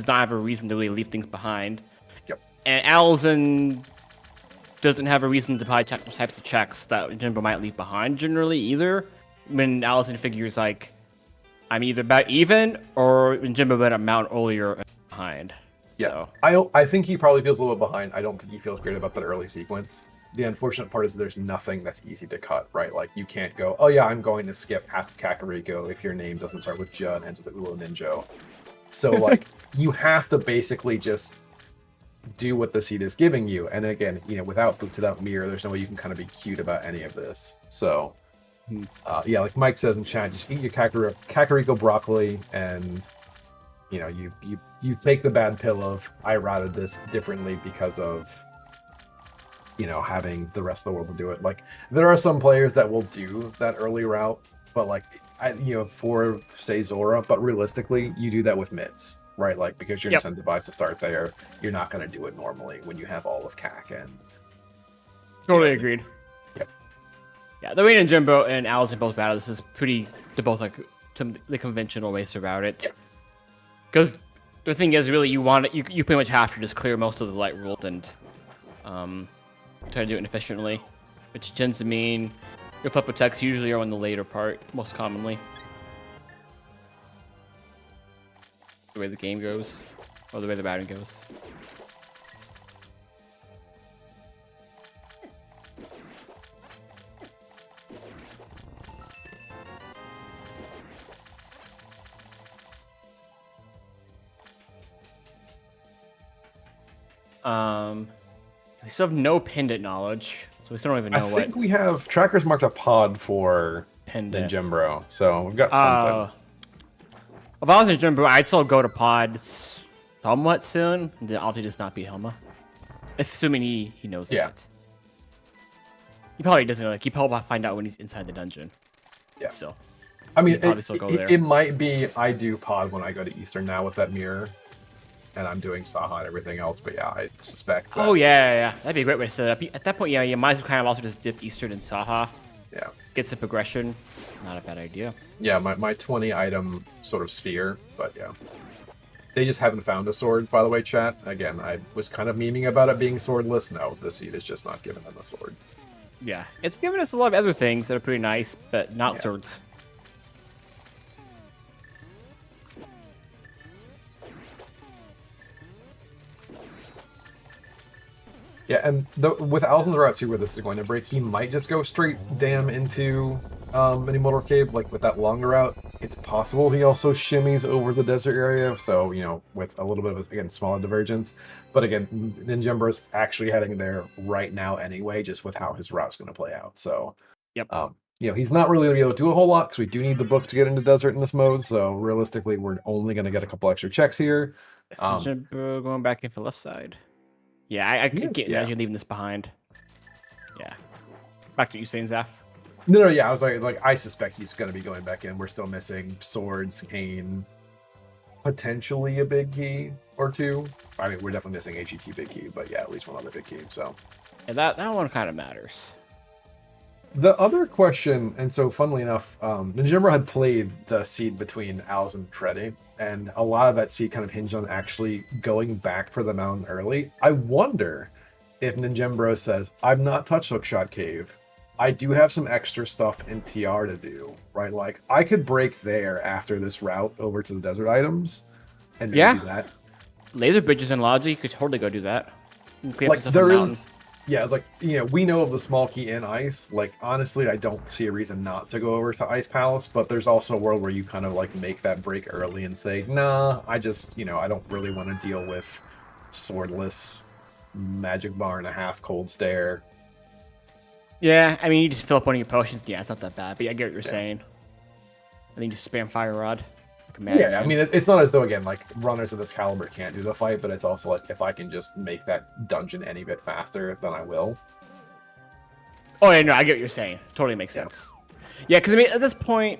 have a reason to really leave things behind. Yep. And Alaszun doesn't have a reason to probably check those types of checks that Ninjembro might leave behind generally either. When Alaszun figures like, I'm either about even or Ninjembro went a mount earlier and behind. Yeah, So. I think he probably feels a little behind. I don't think he feels great about that early sequence. The unfortunate part is there's nothing that's easy to cut, right? Like, you can't go, oh yeah, I'm going to skip half of Kakariko if your name doesn't start with J and ends with the Ulo Ninjo. So, like, you have to basically just do what the seed is giving you. And again, without Boots, without Mirror, there's no way you can kind of be cute about any of this. So, yeah, like Mike says in chat, just eat your Kakariko broccoli and, you take the bad pill of, I routed this differently because of having the rest of the world to do it. Like, there are some players that will do that early route, but like, for say Zora, but realistically, you do that with mids, right? Like, because you're incentivized to start there, you're not going to do it normally when you have all of CAC and. Totally agreed. Yep. Yeah, the way Ninjembro and Alaszun both battle this is they're both like the conventional ways to route it. Because the thing is, really, you pretty much have to just clear most of the light world and try to do it efficiently, which tends to mean your flip attacks usually are on the later part, most commonly. The way the game goes, or the way the batting goes. We still have no pendant knowledge, so we still don't even know what. I think we have trackers marked a pod for pendant Ninjembro, so we've got something. If I was Ninjembro, I'd still go to pods somewhat soon, and then obviously just not beat Helma. Assuming he knows that. He probably doesn't know. Like, he probably find out when he's inside the dungeon. Yeah. Still. I mean, it might be I do pod when I go to Eastern now with that mirror. And I'm doing Saha and everything else, but yeah, I suspect that. Oh, yeah. That'd be a great way to set it up. At that point, you might as well kind of also just dip Eastern and Saha. Yeah. Get some progression. Not a bad idea. Yeah, my 20 item sort of sphere, but yeah. They just haven't found a sword, by the way, chat. Again, I was kind of memeing about it being swordless. No, the seed is just not giving them a sword. Yeah, it's giving us a lot of other things that are pretty nice, but not swords. Yeah, and with Alaszun's route too, where this is going to break, he might just go straight dam into an Immortal Cave, like with that longer route. It's possible he also shimmies over the desert area, so, with a little bit of, again, smaller divergence. But again, Ninjembro's actually heading there right now anyway, just with how his route's going to play out. So, he's not really going to be able to do a whole lot, because we do need the book to get into desert in this mode, so realistically, we're only going to get a couple extra checks here. Ninjembro going back in for left side. Yeah, I can't imagine leaving this behind. Yeah. Back to you saying, Zaf. No, yeah, I was like, I suspect he's going to be going back in. We're still missing swords, cane, potentially a big key or two. I mean, we're definitely missing HET big key, but yeah, at least one other big key, so. Yeah, that one kind of matters. The other question, and so funnily enough, Ninjembro had played the seed between Alaszun and Treddy, and a lot of that seed kind of hinged on actually going back for the mountain early. I wonder if Ninjembro says, I've not touched Hookshot Cave. I do have some extra stuff in TR to do, right? Like, I could break there after this route over to the desert items, and maybe do that. Laser bridges and Logi could totally go do that. Like, there is... Yeah, it's like, we know of the small key in Ice. Like, honestly, I don't see a reason not to go over to Ice Palace, but there's also a world where you kind of, like, make that break early and say, nah, I just, I don't really want to deal with swordless magic bar and a half cold stare. Yeah, I mean, you just fill up one of your potions. Yeah, it's not that bad, but I get what you're saying. I think just spam Fire Rod. Yeah, I mean, it's not as though, again, like, runners of this caliber can't do the fight, but it's also like, if I can just make that dungeon any bit faster, then I will. Oh, yeah, no, I get what you're saying. Totally makes sense. Yeah, because, I mean, at this point...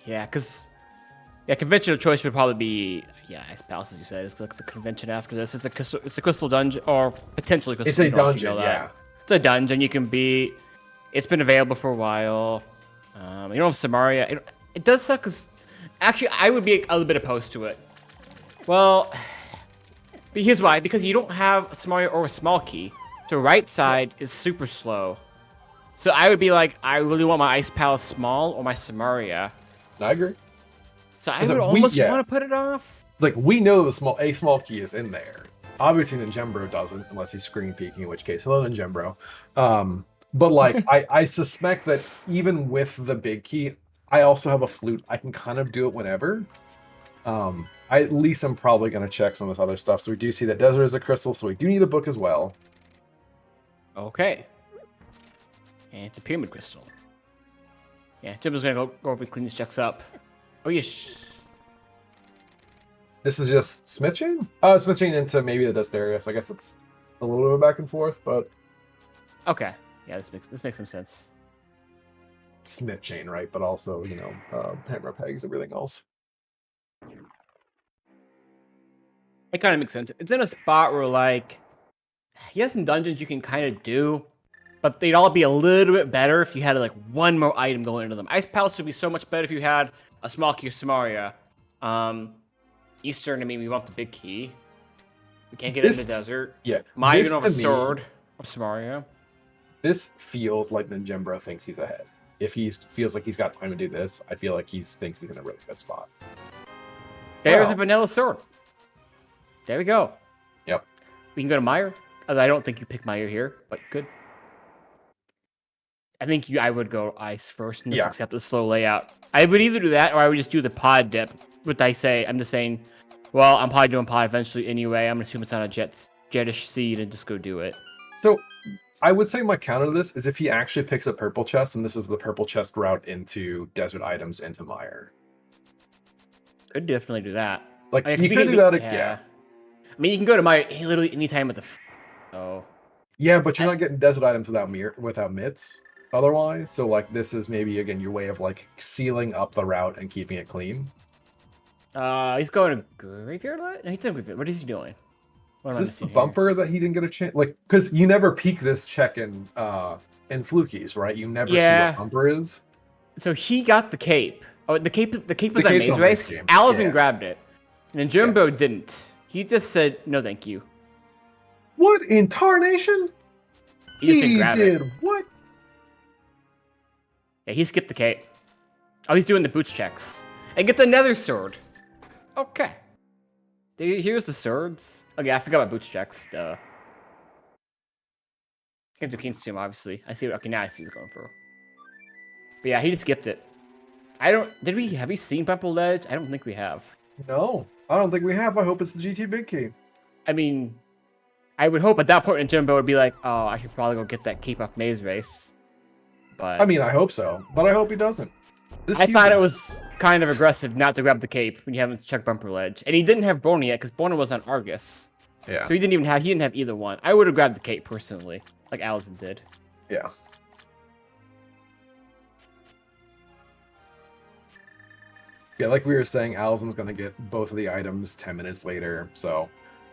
Yeah, because... Yeah, conventional choice would probably be... Yeah, Ice Palace, as you said, is like the convention after this. It's a crystal dungeon, or potentially crystal dungeon. It's a dungeon, yeah. It's a dungeon. You can beat. It's been available for a while. You don't have Samaria. It does suck because... Actually, I would be a little bit opposed to it. Well... But here's why. Because you don't have a Samaria or a small key. So right side is super slow. So I would be like, I really want my Ice Palace small or my Samaria. I agree. So I would almost want to put it off. It's like, we know a small key is in there. Obviously, Ninjembro doesn't, unless he's screen peeking, in which case, hello, Ninjembro. But, like, I suspect that even with the big key, I also have a flute. I can kind of do it whenever. At least I'm probably going to check some of this other stuff. So we do see that Desert is a crystal, so we do need a book as well. Okay. And it's a pyramid crystal. Yeah, Jimbo's going to go over and clean these checks up. Oh, yes. This is just Smith Chain? Smith Chain into maybe the dust area, so I guess it's a little bit of back and forth, but... Okay. Yeah, this makes some sense. Smith Chain, right? But also, you know, hammer pegs, everything else. It kind of makes sense. It's in a spot where, like, he has some dungeons you can kind of do, but they'd all be a little bit better if you had, like, one more item going into them. Ice Palace would be so much better if you had a small key of Samaria. Eastern, I mean, we want the big key. We can't get it in the desert. Yeah. Maya, you don't have a sword of Samaria. This feels like Ninjembro thinks he's ahead. If he feels like he's got time to do this, I feel like he thinks he's in a really good spot. There's a vanilla sword. There we go. Yep. We can go to Meyer. I don't think you pick Meyer here, but you could. I think I would go ice first and just accept the slow layout. I would either do that or I would just do the pod dip. What I say, I'm just saying, well, I'm probably doing pod eventually anyway. I'm gonna assume it's on a jetish seed and just go do it. So I would say my counter to this is if he actually picks a purple chest, and this is the purple chest route into desert items into Meyer. Could definitely do that. Like, you could do that, yeah. I mean, you can go to Meyer literally anytime with the. So. Yeah, but you're not getting desert items without mitts otherwise. So, like, this is maybe, again, your way of, like, sealing up the route and keeping it clean. He's going to Graveyard Light? No, he's in Graveyard. What is he doing? Is this the bumper that he didn't get a chance? Like, because you never peek this check in Flukies, right? You never see what bumper is. So he got the cape. Oh, the cape was on Maze Race. Alaszun grabbed it. And Ninjembro didn't. He just said, no thank you. What in tarnation? He did what? Yeah, he skipped the cape. Oh, he's doing the boots checks. And get the nether sword. Okay. Here's the swords. Okay, I forgot about boots checks. Duh. Can't do King's Tomb, obviously. I see. Okay, now I see what he's going for. But yeah, he just skipped it. Have we seen Purple Ledge? I don't think we have. No, I don't think we have. I hope it's the GT Big Key. I mean, I would hope at that point in Jimbo would be like, oh, I should probably go get that keep off Maze Race. But I mean, I hope so, but I hope he doesn't. I thought it was kind of aggressive not to grab the cape when you haven't checked Bumper Ledge, and he didn't have Borna yet because Borna was on Argus. Yeah. So he didn't have either one. I would have grabbed the cape personally, like Alaszun did. Yeah. Yeah, like we were saying, Alaszun's gonna get both of the items 10 minutes later. So,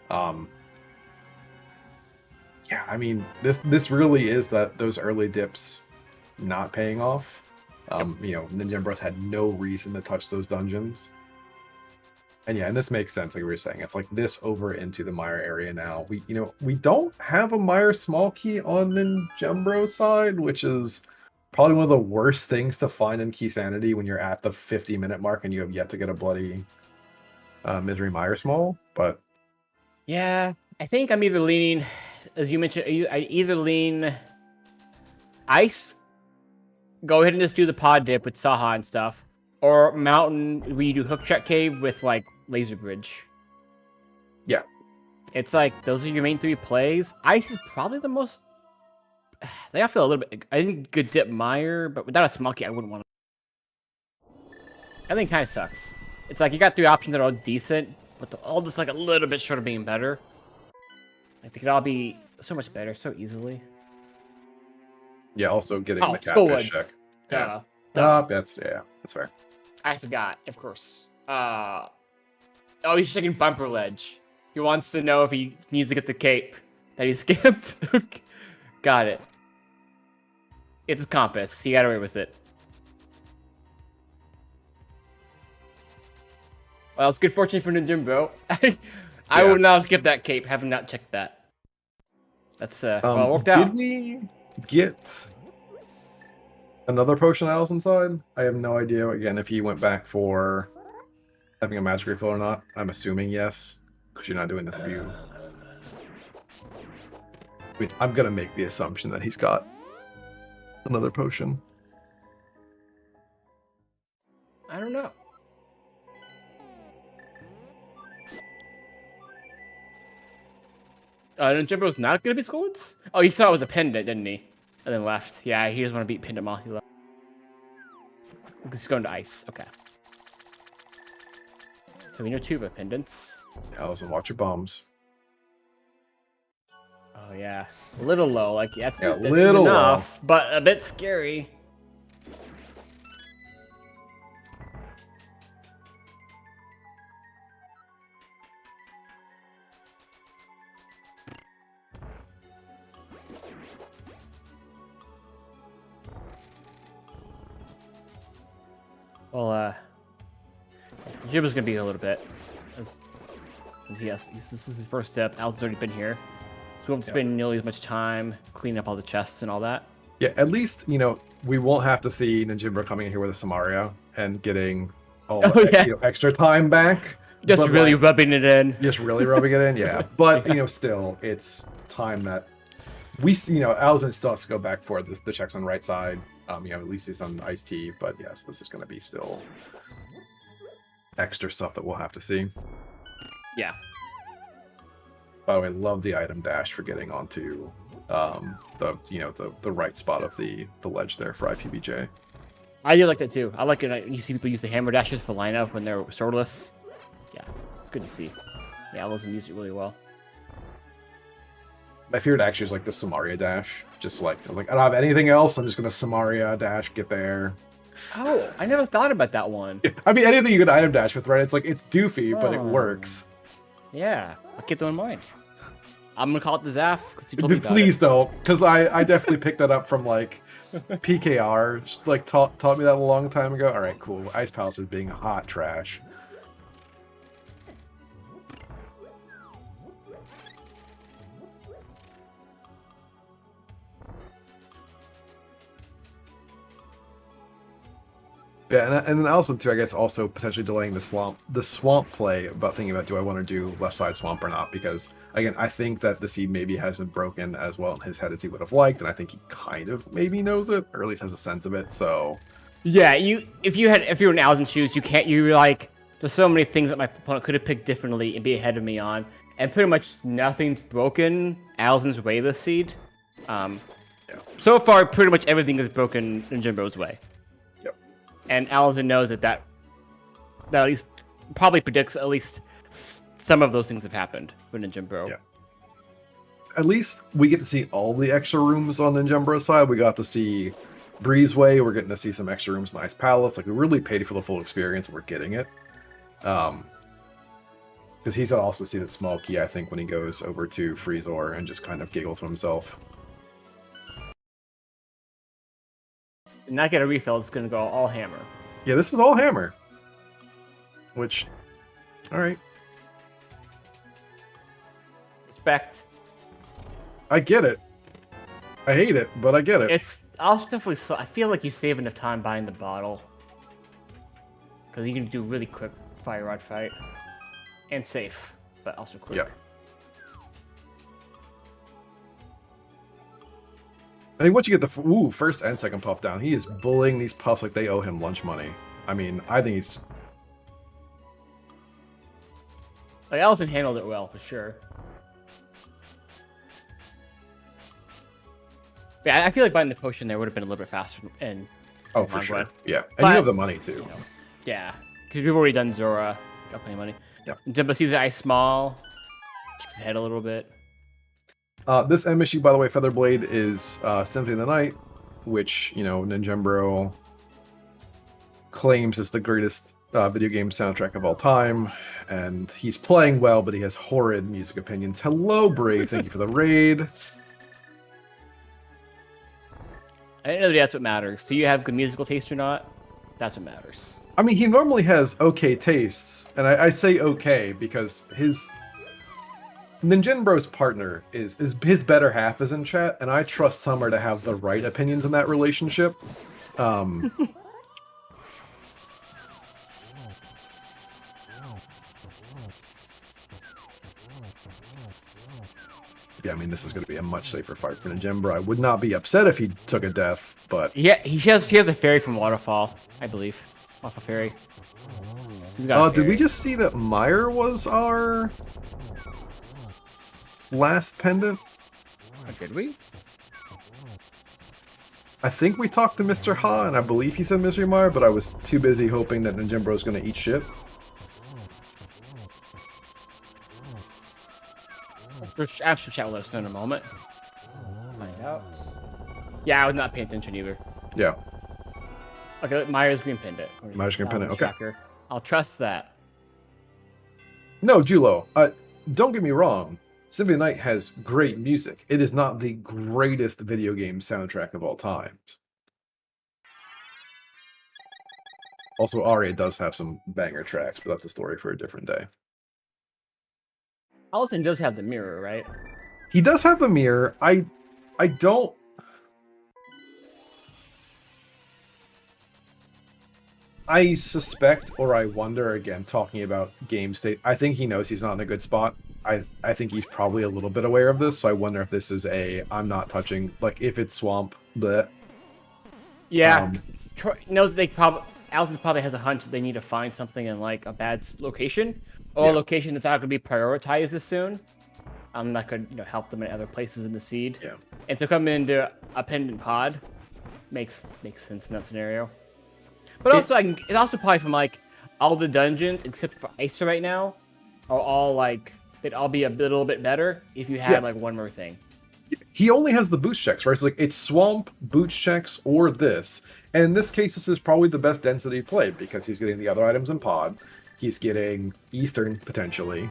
yeah, I mean, this really is those early dips not paying off. You know, Ninjembro's had no reason to touch those dungeons. And yeah, and this makes sense, like we were saying. It's like this over into the Mire area now. We don't have a Mire small key on Ninjembro's side, which is probably one of the worst things to find in Key Sanity when you're at the 50-minute mark and you have yet to get a bloody Misery Mire small. But yeah, I think I'm either leaning, as you mentioned, I either lean Ice, go ahead and just do the pod dip with Saha and stuff, or Mountain, where you do Hook Shot Cave with, like, Laser Bridge. Yeah. It's like, those are your main three plays. Ice is probably the most... They all feel a little bit... I think good dip Mire, but without a small key, I wouldn't want to... I think it kind of sucks. It's like you got 3 options that are all decent, but they're all just like a little bit short of being better. Like they could all be so much better, so easily. Yeah, also getting Oh, the catfish check. Skullwoods. Duh. That's fair. I forgot, of course. Oh, he's checking Bumper Ledge. He wants to know if he needs to get the cape that he skipped. Got it. It's a compass. He got away with it. Well, it's good fortune for Ninjembro. I would not have skipped that cape, having not checked that. That's well, it worked out. Did we get another potion else inside? I have no idea again if he went back for having a magic refill or not. I'm assuming yes, because you're not doing this view. I mean, I'm gonna make the assumption that he's got another potion. I don't know. Ninjembro's not gonna be Skullwoods? Oh, he thought it was a pendant, didn't he? And then left. Yeah, he doesn't want to beat Pendant Moth. He left. Because he's going to ice. Okay. So we know 2 of the pendants. Alaszun, watch your bombs. Oh yeah, a little low. Like that's little enough, but a bit scary. Well, Jib is gonna be a little bit. Yes, this is his first step. Al's already been here. So we won't spend nearly as much time cleaning up all the chests and all that. Yeah, at least, you know, we won't have to see Ninjembro coming in here with a Samaria and getting all the extra time back. Just really rubbing it in. Just really rubbing it in, yeah. But, you know, still, it's time that we see, you know, Alaszun still has to go back for the checks on the right side. You know, at least he's on iced tea, but yes, this is going to be still extra stuff that we'll have to see. Yeah. By the way, love the item dash for getting onto the right spot of the ledge there for IPBJ. I do like that too. I like it. You see people use the hammer dashes for lineup when they're swordless. Yeah, it's good to see. Yeah, Alaszun used it really well. My favorite actually is like the Samaria dash. Just like I was like, I don't have anything else. I'm just gonna Samaria dash, get there. Oh, I never thought about that one. I mean, anything you could item dash with, right? It's like it's doofy, but it works. Yeah, I'll keep that in mind. I'm gonna call it the Zaf because he told me about Please don't, because I definitely picked that up from like PKR. Just, like taught me that a long time ago. All right, cool. Ice Palace is being hot trash. Yeah, and then also too, I guess, also potentially delaying the swamp play about thinking about, do I want to do left side swamp or not? Because again, I think that the seed maybe hasn't broken as well in his head as he would have liked, and I think he kind of maybe knows it, or at least has a sense of it. So yeah, if you were in Alaszun's shoes, you're like, there's so many things that my opponent could have picked differently and be ahead of me on, and pretty much nothing's broken Alaszun's way this seed. So far, pretty much everything is broken in Ninjembro's way. And Alaszun knows that at least probably predicts at least some of those things have happened with Ninjembro. Yeah. At least we get to see all the extra rooms on Ninjembro's side. We got to see Breezeway. We're getting to see some extra rooms in Ice Palace. Like, we really paid for the full experience, and we're getting it. Because he's also see that small key, I think, when he goes over to Freezor and just kind of giggles to himself. Not get a refill, it's gonna go all hammer. Yeah, this is all hammer. Which, alright. Respect. I get it. I hate it, but I get it. I'll definitely, I feel like you save enough time buying the bottle. Because you can do really quick fire rod fight. And safe, but also quick. Yeah. I mean, once you get the first and second puff down, he is bullying these puffs like they owe him lunch money. I mean, I think he's... Like, Alaszun handled it well, for sure. Yeah, I feel like buying the potion there would have been a little bit faster. Oh, for sure. Yeah. And but, you have the money, too. Yeah. Because Because we've already done Zora. Got plenty of money. Yep. Jimbo sees the eye small. Checks his head a little bit. This M issue, by the way, Featherblade is Symphony of the Night, which, you know, Ninjembro claims is the greatest video game soundtrack of all time. And he's playing well, but he has horrid music opinions. Hello, Brave. Thank you for the raid. I didn't know that's what matters. Do you have good musical taste or not? That's what matters. I mean, he normally has okay tastes. And I say okay because Ninjembro's partner is his better half is in chat, and I trust Summer to have the right opinions in that relationship. Yeah, I mean, this is going to be a much safer fight for Ninjembro. I would not be upset if he took a death, but... Yeah, he has the fairy from Waterfall, I believe. Off a fairy. Did we just see that Meyer was our last pendant? Oh, did we? I think we talked to Mr. Ha, and I believe he said Mystery Meyer, but I was too busy hoping that Ninjembro was going to eat shit. I'm sure chat with us in a moment. Find out. Yeah, I was not paying attention either. Yeah. Okay, Myers Green pinned it. Myers Green pinned it, okay. Tracker. I'll trust that. No, Julo, don't get me wrong. Symphony of the Night has great music. It is not the greatest video game soundtrack of all times. Also, Aria does have some banger tracks, but that's a story for a different day. Alaszun does have the mirror, right? He does have the mirror. I don't... I suspect, or I wonder, again, talking about game state, I think he knows he's not in a good spot. I think he's probably a little bit aware of this, so I wonder if this is I'm not touching, like, if it's swamp, bleh. Yeah, Troy knows Alaszun probably has a hunch that they need to find something in, like, a bad location, or a location that's not going to be prioritized as soon. I'm not going to help them in other places in the seed. Yeah. And so coming into a pendant pod makes sense in that scenario. But also, it's also probably from, like, all the dungeons, except for Isa right now, are all, like, they'd all be a little bit better if you had, like, one more thing. He only has the boost checks, right? It's like, it's swamp, boost checks, or this. And in this case, this is probably the best density play, because he's getting the other items in pod. He's getting Eastern, potentially,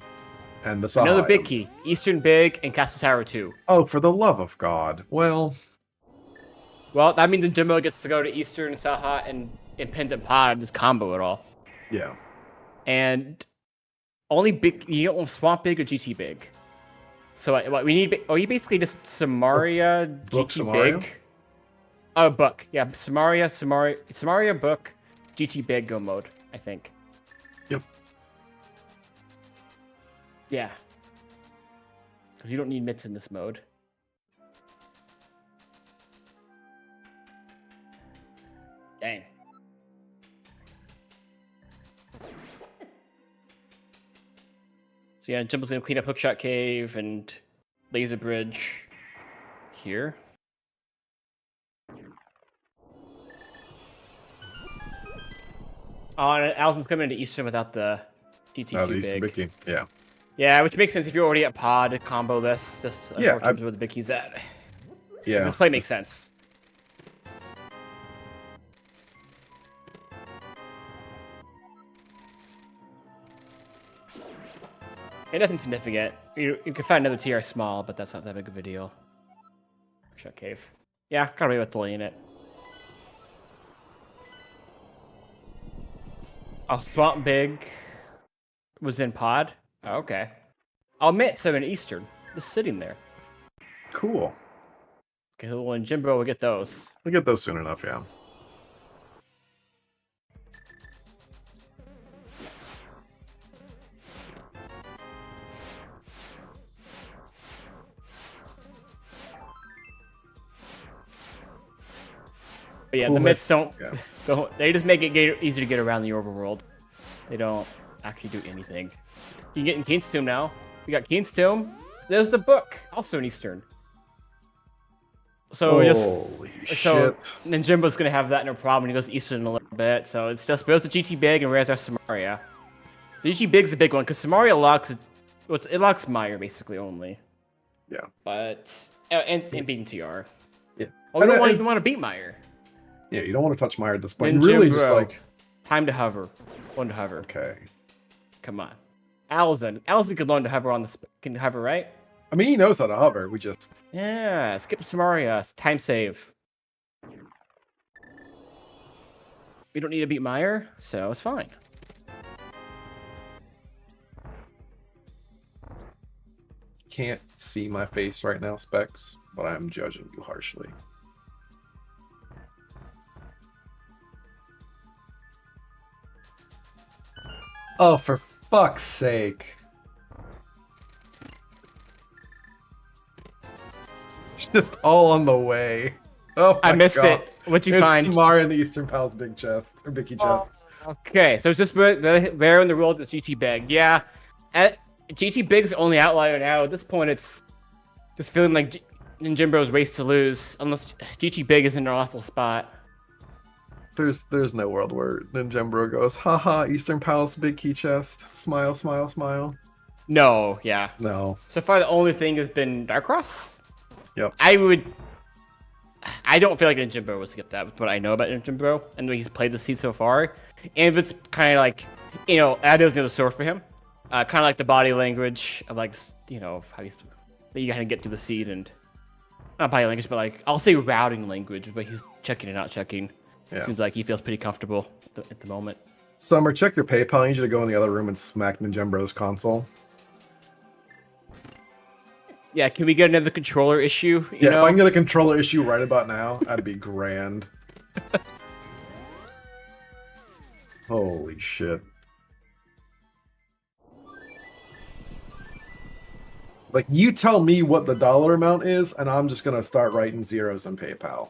and the Saha Another big item. key. Eastern big and Castle Tower 2. Oh, for the love of God. Well, that means Ninjembro gets to go to Eastern, Saha, and Pendant Pod, this combo at all. yeah. And only big, you don't want Swamp big or GT big. So what we need, you basically just Samaria, Book GT Samaria? big. Oh, Book. Yeah, Samaria, Book, GT big go mode, I think. Yep. Yeah. Because you don't need mitts in this mode. Dang. So yeah, Jimbo's gonna clean up Hookshot Cave and Laser Bridge here. Oh, and Alaszun's coming into Eastern without the DT2 big. Big key. Yeah. Yeah, which makes sense if you're already at pod, combo this. Just unfortunately where the big key's at. Yeah. This play makes sense. And nothing significant. You can find another TR small, but that's not that big of a deal. Shut cave. Yeah, got away with delaying it. Oh, Swamp Big was in pod? Oh, okay. I'll admit, 7 Eastern. Just sitting there. Cool. Okay, well, in Ninjembro, we'll get those. We'll get those soon enough, yeah. But yeah, Cool the mitts don't. Yeah. They just make it easier to get around the overworld. They don't actually do anything. You can get in Keen's Tomb now. We got Keen's Tomb. There's the book, also in Eastern. So Holy shit. Ninjembro's gonna have that no problem. He goes Eastern in a little bit. So it's just both the GT Big and Razor Samaria. The GT Big's a big one because Samaria locks it locks Meyer basically only. Yeah. But and beating TR. Yeah. Oh, we don't even want to beat Meyer. Yeah, you don't want to touch Meyer at this point. Ninjembro. Really just like time to hover. One to hover. Okay. Come on. Alaszun could learn to hover can hover, right? I mean, he knows how to hover. We just Yeah, skip Samaria. Time save. We don't need to beat Meyer, so it's fine. can't see my face right now, Specs, but I'm judging you harshly. Oh, for fuck's sake. It's just all on the way. Oh, I missed it. What'd you find? It's Samara in the Eastern Pal's big chest, or Bicky chest. Okay, so it's just where in the world is GT Big. Yeah, GT Big's the only outlier now. At this point, it's just feeling like Ninjembro's race to lose, unless GT Big is in an awful spot. There's no world where Ninjembro goes, haha, Eastern Pal's big key chest. Smile, smile, smile. No, yeah. No. So far, the only thing has been Darkross. Yep. I don't feel like Ninjembro will skip that with what I know about Ninjembro and the way he's played the seed so far. And if it's kind of like, you know, Ado's near the source for him. Kind of like the body language of like, you know, how he's, that you kind of get through the seed and, not body language, but like, I'll say routing language, but he's checking and not checking. Yeah. Seems like he feels pretty comfortable at the moment. Summer, check your PayPal. I need you to go in the other room and smack Ninjembro's console. Yeah, can we get another controller issue? Yeah, if I can get a controller issue right about now, that'd be grand. Holy shit. Like, you tell me what the dollar amount is, and I'm just gonna start writing zeros in PayPal.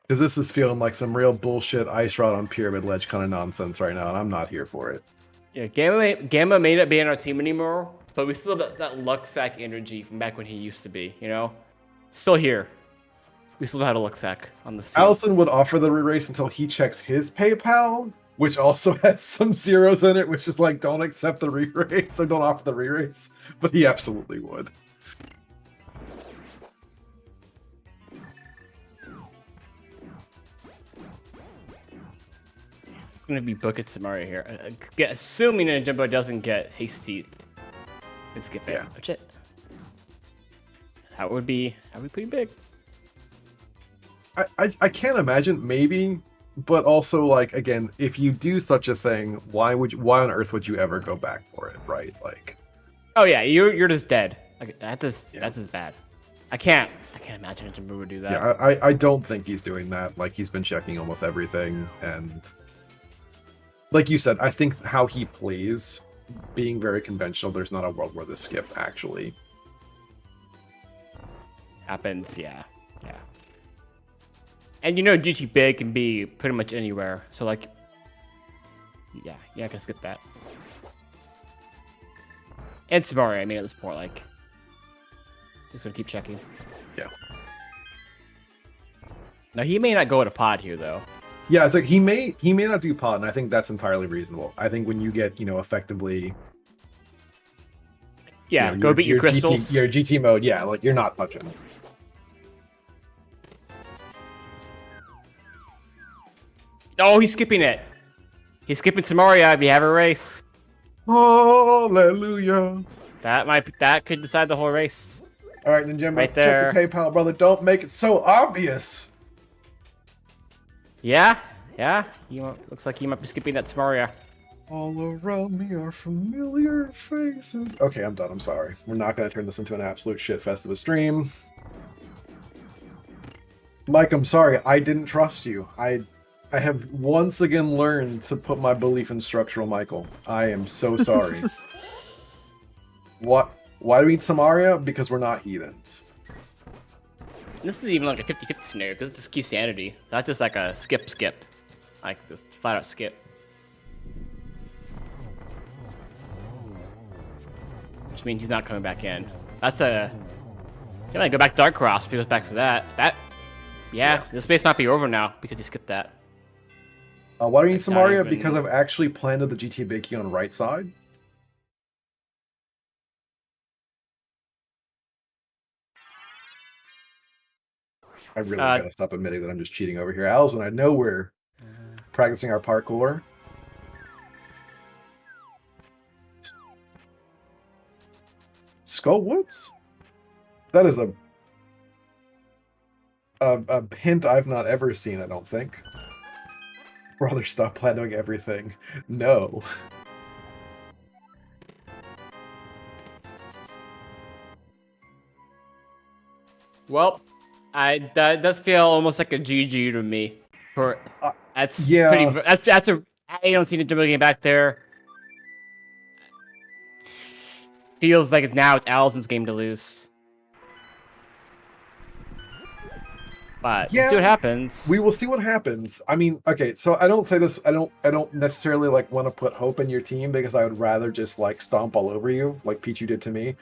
Because this is feeling like some real bullshit ice rod on pyramid ledge kind of nonsense right now, and I'm not here for it. Yeah, Gamma may not be on our team anymore, but we still have that luck sack energy from back when he used to be, you know? Still here. We still had a luck sack on the team. Alaszun would offer the re-race until he checks his PayPal, which also has some zeros in it, which is like, don't accept the re-race, or don't offer the re-race. But he absolutely would. Going to be Book It Samaria here. Assuming Ninjembro doesn't get hasty and skip it. Yeah. That's it. That would be pretty big. I can't imagine, maybe, but also, like, again, if you do such a thing, why on earth would you ever go back for it, right? Like, oh yeah, you're just dead. Like, that's as bad. I can't imagine Ninjembro would do that. Yeah, I don't think he's doing that. Like, he's been checking almost everything, and like you said, I think how he plays, being very conventional, there's not a world where this skip actually happens. Yeah. And you know, GT Big can be pretty much anywhere. So like, yeah, I can skip that. And Samaria, I mean, at this point, like, just gonna keep checking. Yeah. Now he may not go to pod here though. Yeah, it's like he may not do pod, and I think that's entirely reasonable. I think when you get, you know, effectively, yeah, go beat your crystals. Your GT mode, yeah, like you're not touching. Oh, he's skipping it. He's skipping Samaria if you have a race. Hallelujah. That could decide the whole race. All right, Ninjembro, right there. check your PayPal, brother. Don't make it so obvious. Yeah. Looks like he might be skipping that Samaria. All around me are familiar faces. Okay, I'm done. I'm sorry. We're not going to turn this into an absolute shit fest of a stream. Mike, I'm sorry. I didn't trust you. I have once again learned to put my belief in structural Michael. I am so sorry. What? Why do we need Samaria? Because we're not heathens. This is even like a 50-50 scenario because it's key sanity. Not just like a skip. Like this flat out skip. Which means he's not coming back in. That's a... He might go back to Dark Cross if he goes back for that. Yeah, this base might be over now because he skipped that. Why do you need Like, not Samaria? even- Because I've actually planted the GT big key on the right side. I really gotta stop admitting that I'm just cheating over here. Alaszun, I know we're practicing our parkour. Skullwoods? That is a hint I've not ever seen, I don't think. Brother, stop planning everything. No. Well, that does feel almost like a GG to me. That's yeah. pretty. That's a. I don't see Ninjembro getting back there. Feels like now it's Alaszun's game to lose. But we'll see what happens. We will see what happens. I mean, okay, so I don't say this. I don't necessarily like want to put hope in your team because I would rather just like stomp all over you like Pichu did to me.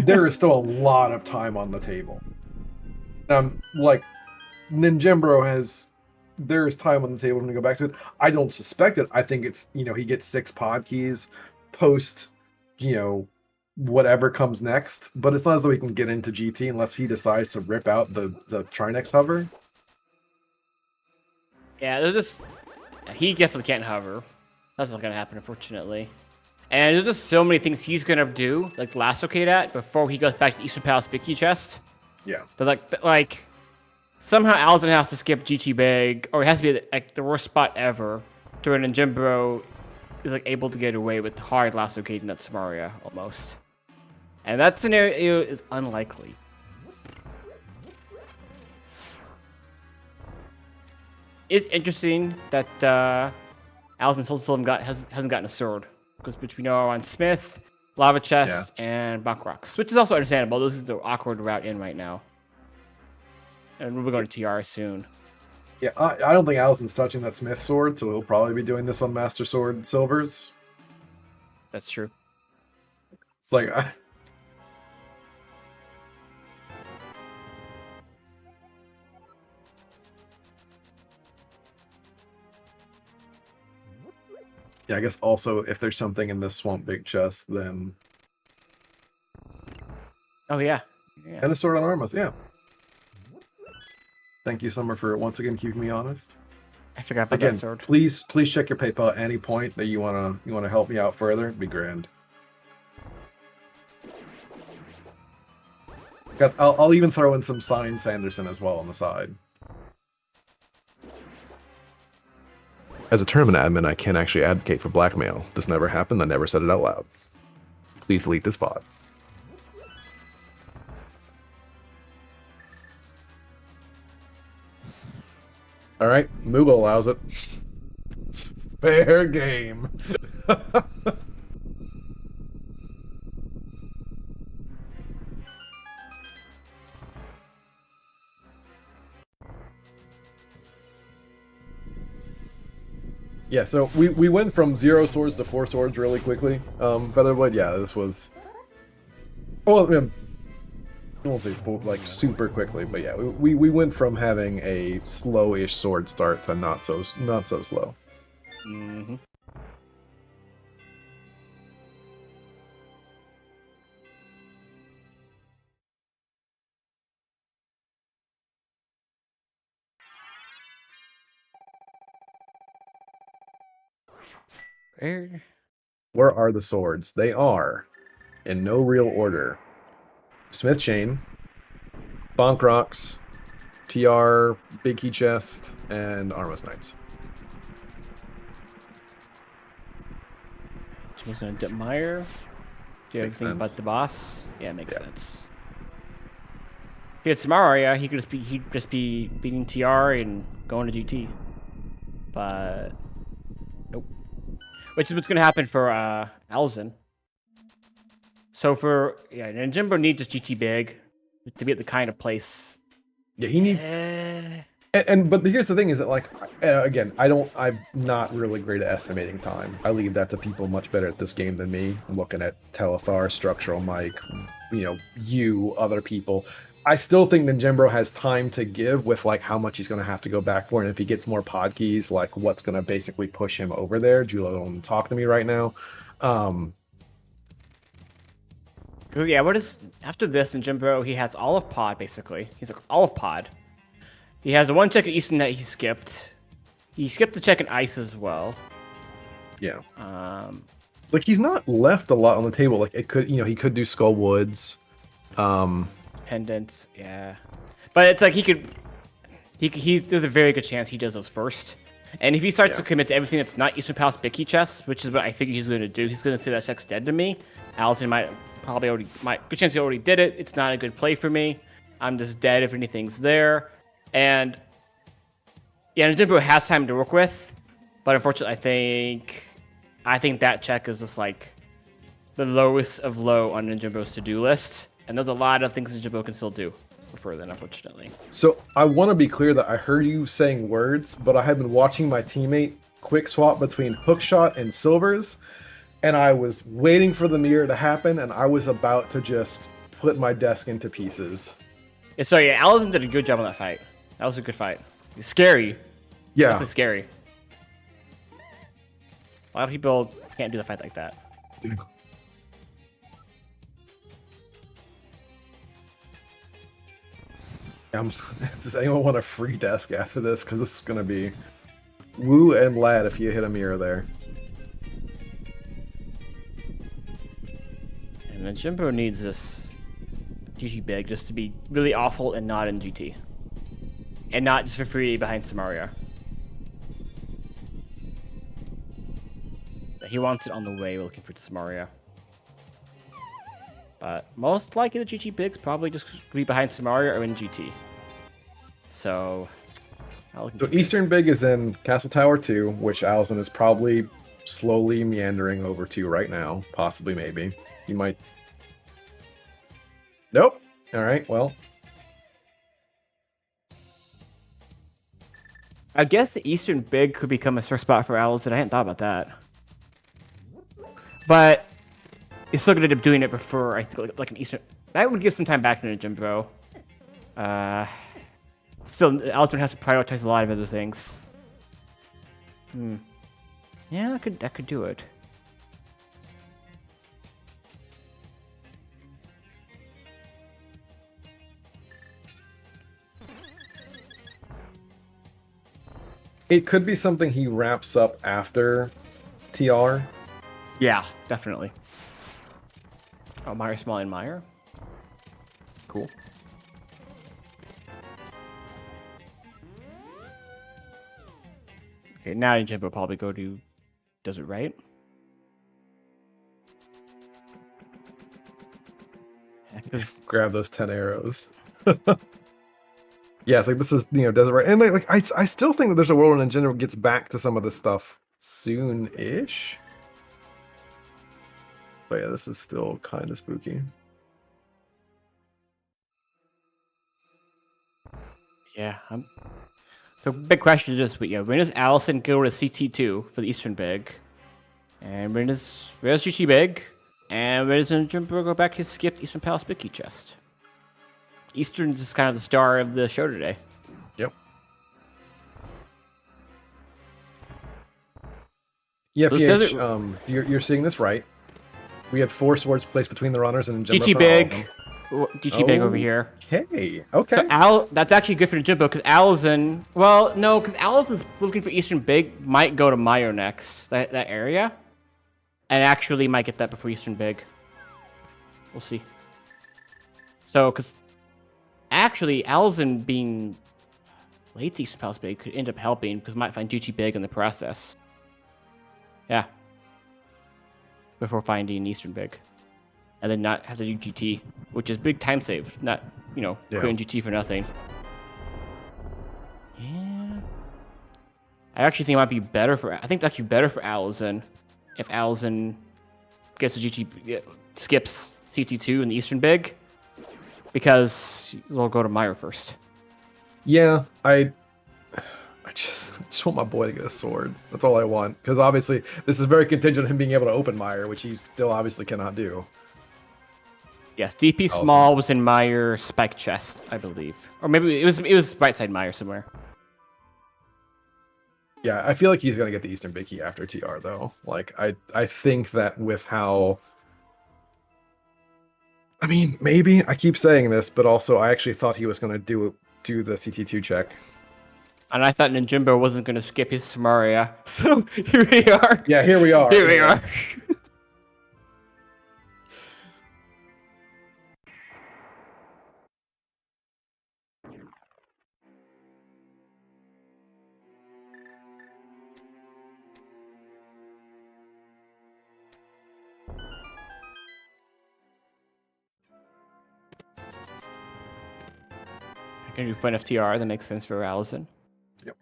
There is still a lot of time on the table. Like Ninjembro has. There's time on the table to go back to it. I don't suspect it. I think it's he gets 6 pod keys post whatever comes next, but it's not as though he can get into GT unless he decides to rip out the Trinex hover. Yeah, he definitely can't hover. That's not gonna happen, unfortunately. And there's just so many things he's gonna do, like lasso Kate at before he goes back to Eastern Palace Big Key Chest. Yeah. But like somehow Alaszun has to skip GT Big, or it has to be like the worst spot ever, to where Ninjembro is like able to get away with hard lasso Kate in that Samaria almost. And that scenario is unlikely. It's interesting that Alaszun still hasn't gotten a sword, because which we know are on Smith, Lava Chest, and Bunk Rocks, which is also understandable. This is the awkward route in right now. And we're going to TR soon. Yeah, I don't think Alaszun's touching that Smith sword, so he'll probably be doing this on Master Sword Silvers. That's true. It's like... Yeah, I guess also if there's something in this Swamp Big Chest, then... Oh, yeah. And a sword on Armas, yeah. Thank you, Summer, for once again keeping me honest. I forgot about that sword. Please check your PayPal at any point that you wanna help me out further. It'd be grand. I'll even throw in some signed Sanderson as well on the side. As a tournament admin, I can't actually advocate for blackmail. This never happened. I never said it out loud. Please delete this bot. All right, Moogle allows it. It's fair game. Yeah, so we went from 0 swords to 4 swords really quickly. Featherblade, yeah, this was... Well, I won't say like super quickly, but yeah, we went from having a slow-ish sword start to not so slow. Mm-hmm. Where are the swords? They are, in no real order, Smith Chain, Bonk Rocks, TR, Big Key Chest, and Armos Knights. Someone's gonna dip Meyer. Do you Makes think about sense. the boss? Yeah, it makes sense. If he had Samaria, he'd just be beating TR and going to GT. But nope. Which is what's gonna happen for Alaszun. So Ninjembro needs a GT big to be at the kind of place. Yeah, he needs... But here's the thing: is that like again, I'm not really great at estimating time. I leave that to people much better at this game than me. I'm looking at Telethar, Structural Mike, other people. I still think Ninjembro has time to give with like how much he's going to have to go back for, and if he gets more pod keys, like what's going to basically push him over there. Julia don't talk to me right now. Yeah, what is after this Ninjembro? He has all of pod basically. He's like all of pod. He has the one check at Eastern that he skipped. He skipped the check in Ice as well. Yeah. Like he's not left a lot on the table. Like it could, he could do Skull Woods. Pendants, yeah. But it's like there's a very good chance he does those first. And if he starts to commit to everything that's not Eastern Palace Big Key Chest, which is what I figure he's going to do, he's going to say that check's dead to me. Alaszun good chance he already did it. It's not a good play for me. I'm just dead if anything's there. And yeah, Ninjembro has time to work with, but unfortunately, I think that check is just like the lowest of low on Ninjembro's to-do list. And there's a lot of things Ninjembro can still do before then, unfortunately. So I want to be clear that I heard you saying words, but I have been watching my teammate quick swap between Hookshot and Silvers, and I was waiting for the mirror to happen, and I was about to just put my desk into pieces. So yeah, Alaszun did a good job on that fight. That was a good fight. It's scary. Yeah. Definitely scary. A lot of people can't do the fight like that. Does anyone want a free desk after this? Because this is going to be woo and lad if you hit a mirror there. And then Ninjembro needs this GG big just to be really awful and not in GT. And not just for free behind Samaria. But he wants it on the way, we're looking for Samaria. But most likely the GG Big's probably just be behind Samaria or in GT. So Eastern Big is in Castle Tower 2, which Alaszun is probably slowly meandering over to right now. Possibly, maybe. He might... Nope. Alright, well. I guess the Eastern Big could become a sore spot for Alaszun. I hadn't thought about that. But... he's still gonna end up doing it before, I think, like an Eastern... That would give some time back to Ninjembro. Still, Alaszun has to prioritize a lot of other things. Yeah, that could do it. It could be something he wraps up after TR. Yeah, definitely. Oh, Meyer, Small, and Meyer. Cool. Okay, now Ninjembro will probably go to Desert Right. Yeah, grab those 10 arrows. Yeah, it's like this is Desert Right, and like I still think that there's a world where Ninjembro gets back to some of this stuff soon-ish. But yeah, this is still kind of spooky. Yeah. So big question is just, when does Alaszun go to CT2 for the Eastern Big? And where's GT Big? And where does Ninjembro go back to skip Eastern Palace Big Key Chest? Eastern's is kind of the star of the show today. Yep. Yeah, PH, you're seeing this right. We had 4 swords placed between the runners and Ninjembro. GT Big. GT Big over here. Hey, okay. So that's actually good for Ninjembro because Alaszun... Well, no, because Alaszun's looking for Eastern Big, might go to Meyer next, that area. And actually might get that before Eastern Big. We'll see. So, because... Actually, Alaszun being late to Eastern Palace Big could end up helping because might find GT Big in the process. Yeah. Before finding Eastern Big. And then not have to do GT, which is big time save. Not, quitting GT for nothing. Yeah. I actually think it might be better for... I think it's actually better for Alaszun if Alaszun gets a GT... skips CT2 in the Eastern Big. Because they'll go to Meyer first. Yeah, I I just want my boy to get a sword. That's all I want. Because obviously, this is very contingent on him being able to open Meyer, which he still obviously cannot do. Yes, DP Small was in Meyer spike chest, I believe, or maybe it was right side Meyer somewhere. Yeah, I feel like he's gonna get the Eastern Big Key after TR though. Like I think that with how. I mean, maybe I keep saying this, but also I actually thought he was gonna do the CT2 check. And I thought Ninjembro wasn't going to skip his Samaria. So here we are. Yeah, here we are. Here we are. Can do fun FTR, that makes sense for Alaszun. Yep.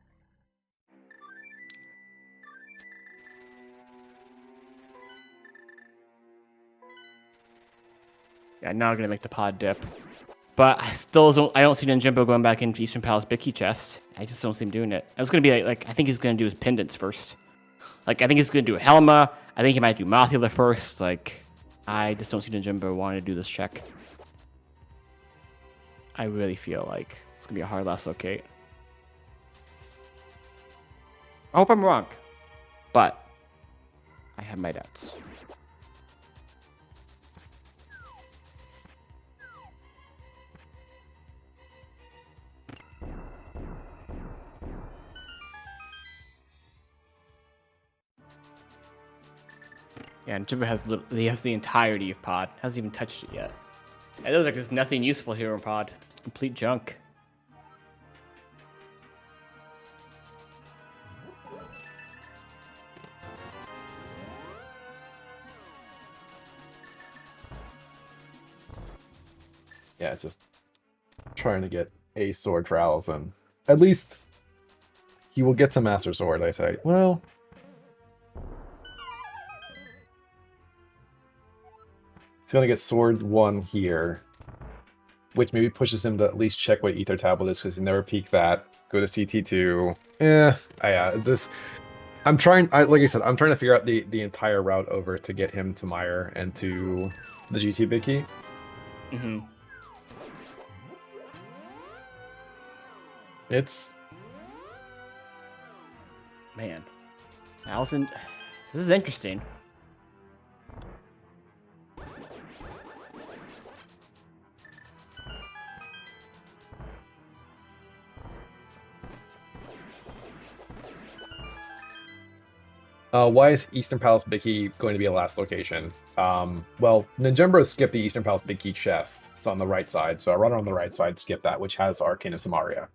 Yeah, now I'm gonna make the pod dip. But I still don't see Ninjembro going back into Eastern Palace Big Key chest. I just don't see him doing it. It's gonna be like I think he's gonna do his pendants first. Like I think he's gonna do a Helma. I think he might do Mothula first. Like I just don't see Ninjembro wanting to do this check. I really feel like it's gonna be a hard last locate. I hope I'm wrong, but I have my doubts. Yeah, and Jimbo has the entirety of pod. Hasn't even touched it yet. It looks like there's nothing useful here in pod. It's complete junk. Yeah, it's just trying to get a sword for Alaszun. At least he will get to Master Sword, I say. Well, he's gonna get Sword 1 here, which maybe pushes him to at least check what Ether Tablet is, because he never peeked that. Go to CT2. This. I'm trying. Like I said, I'm trying to figure out the entire route over to get him to Meyer and to the GT Big Key. Mm-hmm. It's Man, Alaszun, this is interesting. Why is Eastern Palace Big Key going to be a last location? Well, Ninjembro skipped the Eastern Palace Big Key chest. It's on the right side, so a runner on the right side skip that, which has Arcane of Samaria.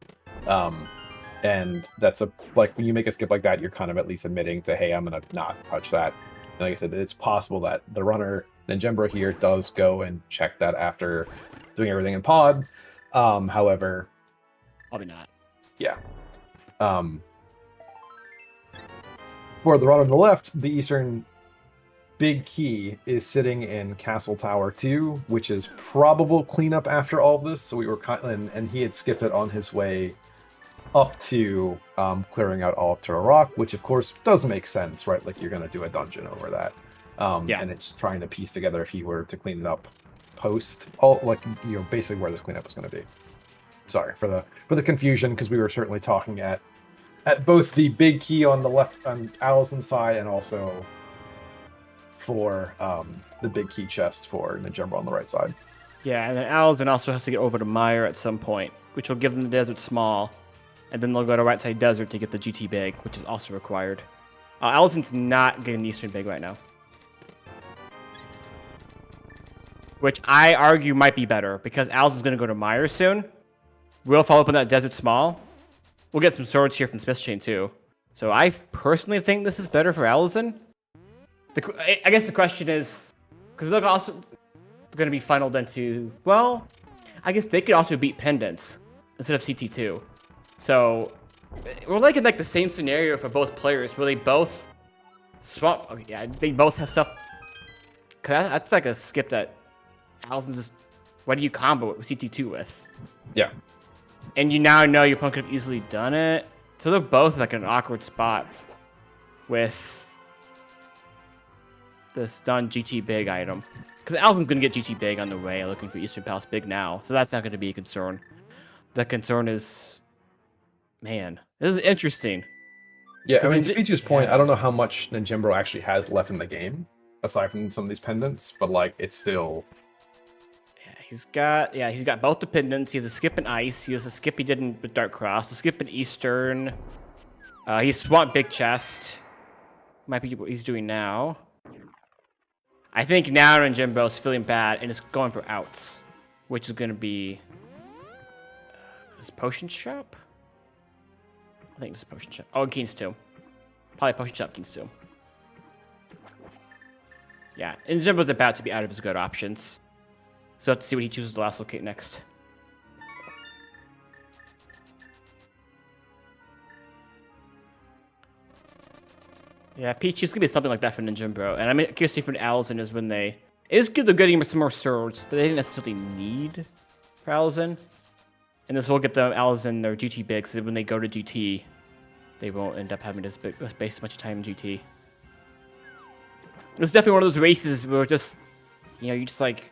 And that's like when you make a skip like that, you're kind of at least admitting to, hey, I'm gonna not touch that. And like I said, it's possible that the runner Ninjembro here does go and check that after doing everything in pod. However, Probably not. yeah. For the runner on the left, the Eastern Big Key is sitting in Castle Tower 2, which is probable cleanup after all of this. So we were and he had skipped it on his way up to clearing out all of Turtle Rock, which of course does make sense, right? Like you're gonna do a dungeon over that, Yeah. and it's trying to piece together if he were to clean it up post, basically where this cleanup is going to be. Sorry for the confusion, because we were certainly talking at both the Big Key on the left on Alaszun's side and also for the Big Key chest for Ninjembro on the right side. Yeah, and then Alaszun also has to get over to Meyer at some point, which will give them the Desert Small, and then they'll go to right side Desert to get the GT Big, which is also required. Alaszun's not getting the Eastern Big right now, which I argue might be better, because Alaszun's going to go to Meyer soon. We'll follow up on that Desert Small. We'll get some swords here from Smith's Chain too. So I personally think this is better for Alaszun. I guess the question is, because they're also going to be funneled into, well, I guess they could also beat Pendants instead of CT2. So we're like in like the same scenario for both players, where they both swap. Oh, yeah, they both have stuff. Cause that's like a skip that Alaszun's just. What do you combo it with CT2 with? Yeah. And you now know your opponent could have easily done it. So they're both like an awkward spot with this done GT Big item. Because Alaszun's going to get GT Big on the way, looking for Eastern Palace Big now. So that's not going to be a concern. The concern is, man, this is interesting. Yeah, I mean, Because to Peach's point, I don't know how much Ninjembro actually has left in the game, aside from some of these pendants, but like, it's still... he's got both the pendants. He has a skip in Ice. He has a skip he did with Dark Cross. A skip in Eastern. He swamped Big Chest. Might be what he's doing now. I think now Ninjembro's feeling bad and is going for outs, which is going to be his potion shop. I think this is potion shop. Oh, Keen's too. Probably potion shop, Keen's too. Yeah, and Ninjembro's about to be out of his good options. So we'll have to see what he chooses to last locate next. Yeah, Peach is gonna be something like that for Ninjembro, and I'm curious to see for Alaszun is when they. It's good they're getting some more swords that they didn't necessarily need for Alaszun. And this will get them Alaszun their GT big, so when they go to GT, they won't end up having to space much time in GT. It's definitely one of those races where just, you know, you just like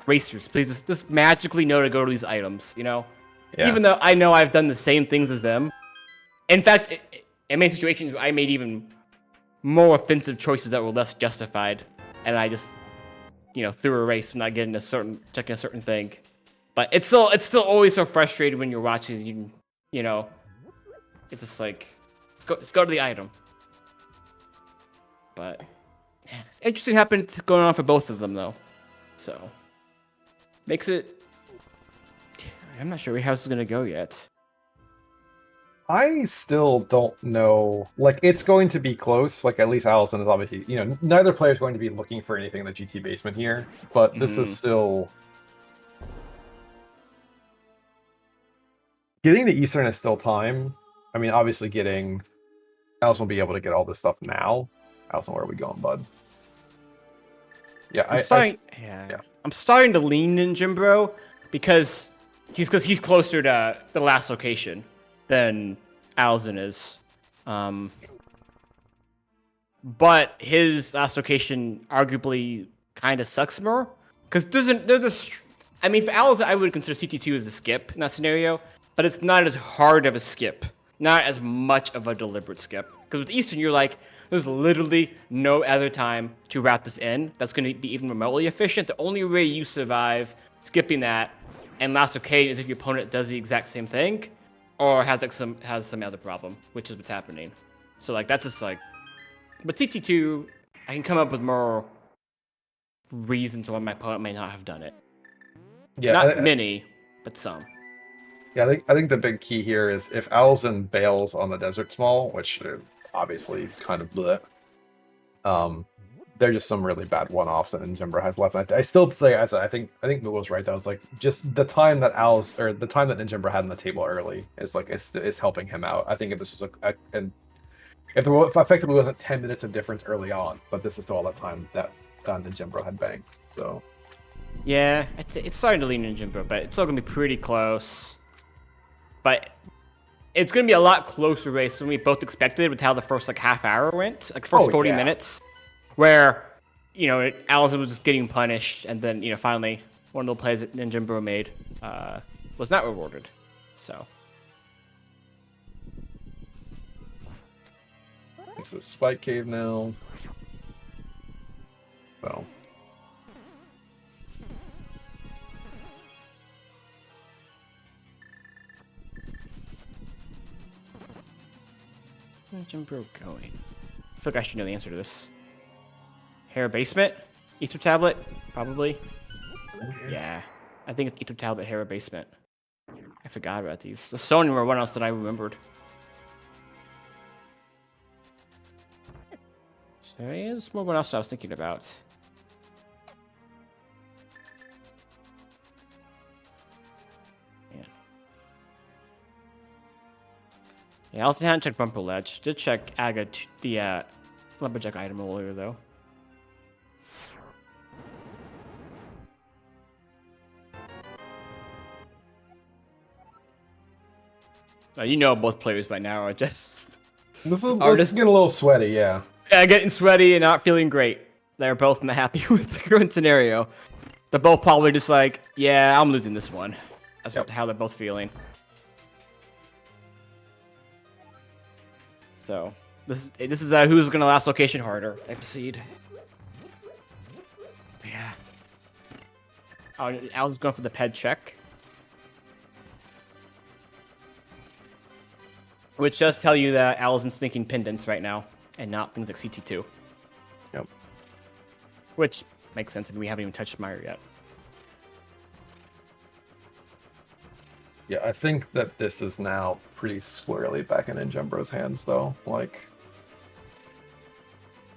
racers, please just magically know to go to these items, you know? Yeah. Even though I know I've done the same things as them. In fact, in many situations where I made even more offensive choices that were less justified, and I just, you know, threw a race from not getting checking a certain thing. But it's still always so frustrating when you're watching, you know, it's just like, let's go to the item. But yeah, it's interesting happening going on for both of them though, so makes it. I'm not sure how this is gonna go yet. I still don't know. Like, it's going to be close. Like, at least Alaszun is obviously, you know, neither player is going to be looking for anything in the GT basement here, but this is still. Getting the Eastern is still time. I mean, obviously Alaszun will be able to get all this stuff now. Alaszun, where are we going, bud? Yeah, I'm starting to lean Ninjembro because he's closer to the last location than Alaszun is. But his last location arguably kind of sucks more because I mean, for Alaszun, I would consider CT2 as a skip in that scenario, but it's not as hard of a skip, not as much of a deliberate skip. Because with Eastern, you're like, there's literally no other time to route this in that's going to be even remotely efficient. The only way you survive skipping that and last locate is if your opponent does the exact same thing, or has like some other problem, which is what's happening. So like that's just like, but CT2, I can come up with more reasons why my opponent may not have done it. Yeah, not many, but some. Yeah, I think the big key here is if Alaszun bails on the Desert Small, which obviously kind of bleh, there's just some really bad one-offs that Ninjembro has left. I still think, I think Moogle's was right. That was like just the time that Ninjembro had on the table early is helping him out. I think if this was if effectively wasn't 10 minutes of difference early on, but this is still all that time that Ninjembro had banked. So yeah, it's starting to lean Ninjembro, but it's still gonna be pretty close. But it's going to be a lot closer race than we both expected with how the first like half hour went, like first 40 minutes, where, you know, Alaszun was just getting punished, and then, you know, finally one of the plays that Ninjembro made was not rewarded. So this is Spike Cave now. Well. Ninjembro going? I feel like I should know the answer to this. Hair basement? Ether tablet? Probably. Yeah. I think it's Ether tablet, hair basement. I forgot about these. There's so many more one else that I remembered. So yeah, there's more one else I was thinking about. Yeah, I also hadn't checked Bumper Ledge. Did check Aga, the Lumberjack item earlier, though. You know, both players by now are just This is getting a little sweaty, yeah. getting sweaty and not feeling great. They're both not happy with the current scenario. They're both probably just like, yeah, I'm losing this one. That's how they're both feeling. So this is who's gonna last location harder type of seed. Yeah. Oh, Al's going for the ped check, which does tell you that Al's thinking pendants right now and not things like CT2. Yep. Which makes sense. I mean, we haven't even touched Meyer yet. Yeah, I think that this is now pretty squarely back in Ninjembro's hands, though. Like,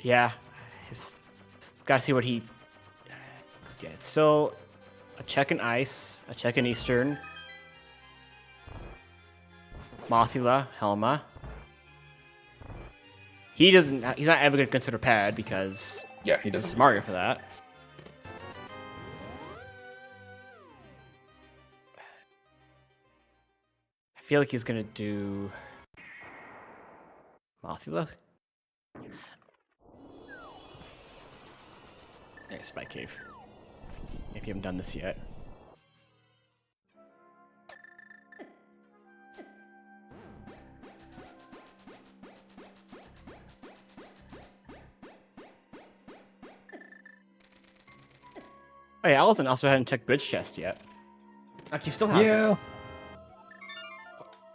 yeah, gotta see what he. Yeah, it's still a check in Ice, a check in Eastern, Mothula, Helma. He's not ever gonna consider pad because yeah, he he's doesn't. Mario for that. I feel like he's gonna do Mothula. Yeah, Spike Cave. If you haven't done this yet. Oh yeah, Alaszun also hadn't checked Bridge Chest yet. Like, he still has it.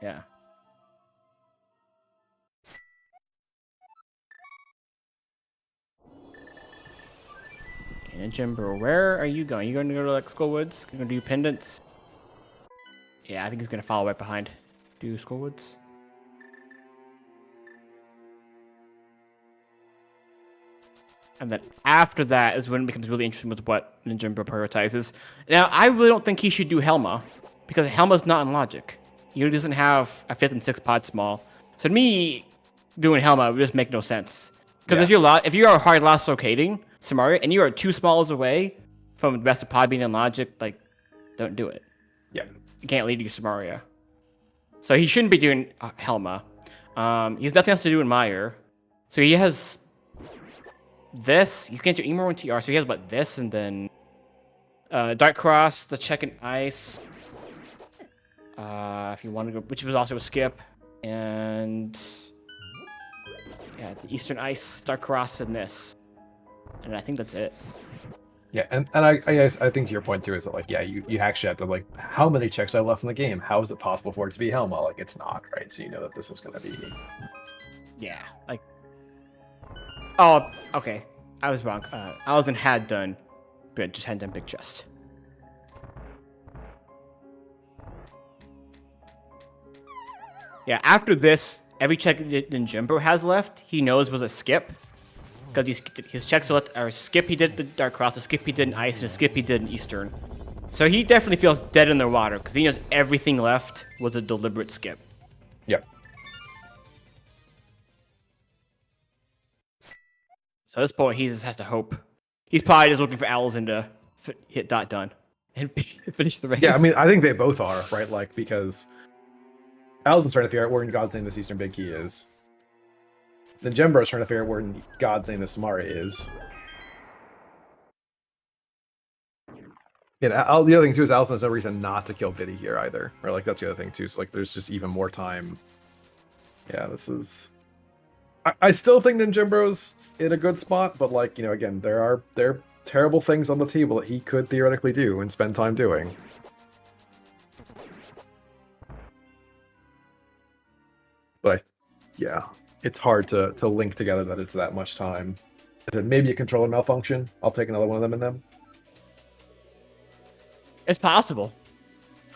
Yeah. Ninjembro, where are you going? You going to go to like Skullwoods? You gonna do pendants? Yeah, I think he's gonna follow right behind. Do Skullwoods. And then after that is when it becomes really interesting with what Ninjembro prioritizes. Now, I really don't think he should do Helma, because Helma's not in logic. He doesn't have a 5th and 6th pod small. So to me, doing Helma would just make no sense. Because if you're hard last locating Samaria and you are 2 smalls away from the best of pod being in logic, like, don't do it. Yeah. You can't lead you to Samaria. So he shouldn't be doing Helma. He has nothing else to do in Meyer. So he has this. You can't do any more in TR. So he has what, this, and then Dark Cross, the check and ice. If you want to go, which was also a skip, and yeah, the Eastern Ice, Dark Cross, and this, and I think that's it. Yeah, and I guess I think to your point too is that, like, yeah, you actually have to, like, how many checks I left in the game? How is it possible for it to be Helma? Like, it's not, right? So you know that this is gonna be. Yeah, like. Oh, okay. I was wrong. Alaszun had done, but just hadn't done Big Chest. Yeah, after this, every check that Ninjembro has left, he knows was a skip. Because his checks are skip he did the Dark Cross, a skip he did in Ice, and a skip he did in Eastern. So he definitely feels dead in the water, because he knows everything left was a deliberate skip. Yep. So at this point, he just has to hope. He's probably just looking for Alaszun to hit dot done and finish the race. Yeah, I mean, I think they both are, right? Like, because Alaszun's trying to figure out where in God's name this Eastern Big Key is. Ninjembro's trying to figure out where in God's name this Samaria is. And the other thing too is Alaszun has no reason not to kill Viddy here either. Or, like, that's the other thing too. So, like, there's just even more time. Yeah, this is. I still think Ninjembro's in a good spot, but, like, you know, again, there are terrible things on the table that he could theoretically do and spend time doing. But yeah, it's hard to link together that it's that much time. Maybe a controller malfunction. I'll take another one of them in them. It's possible.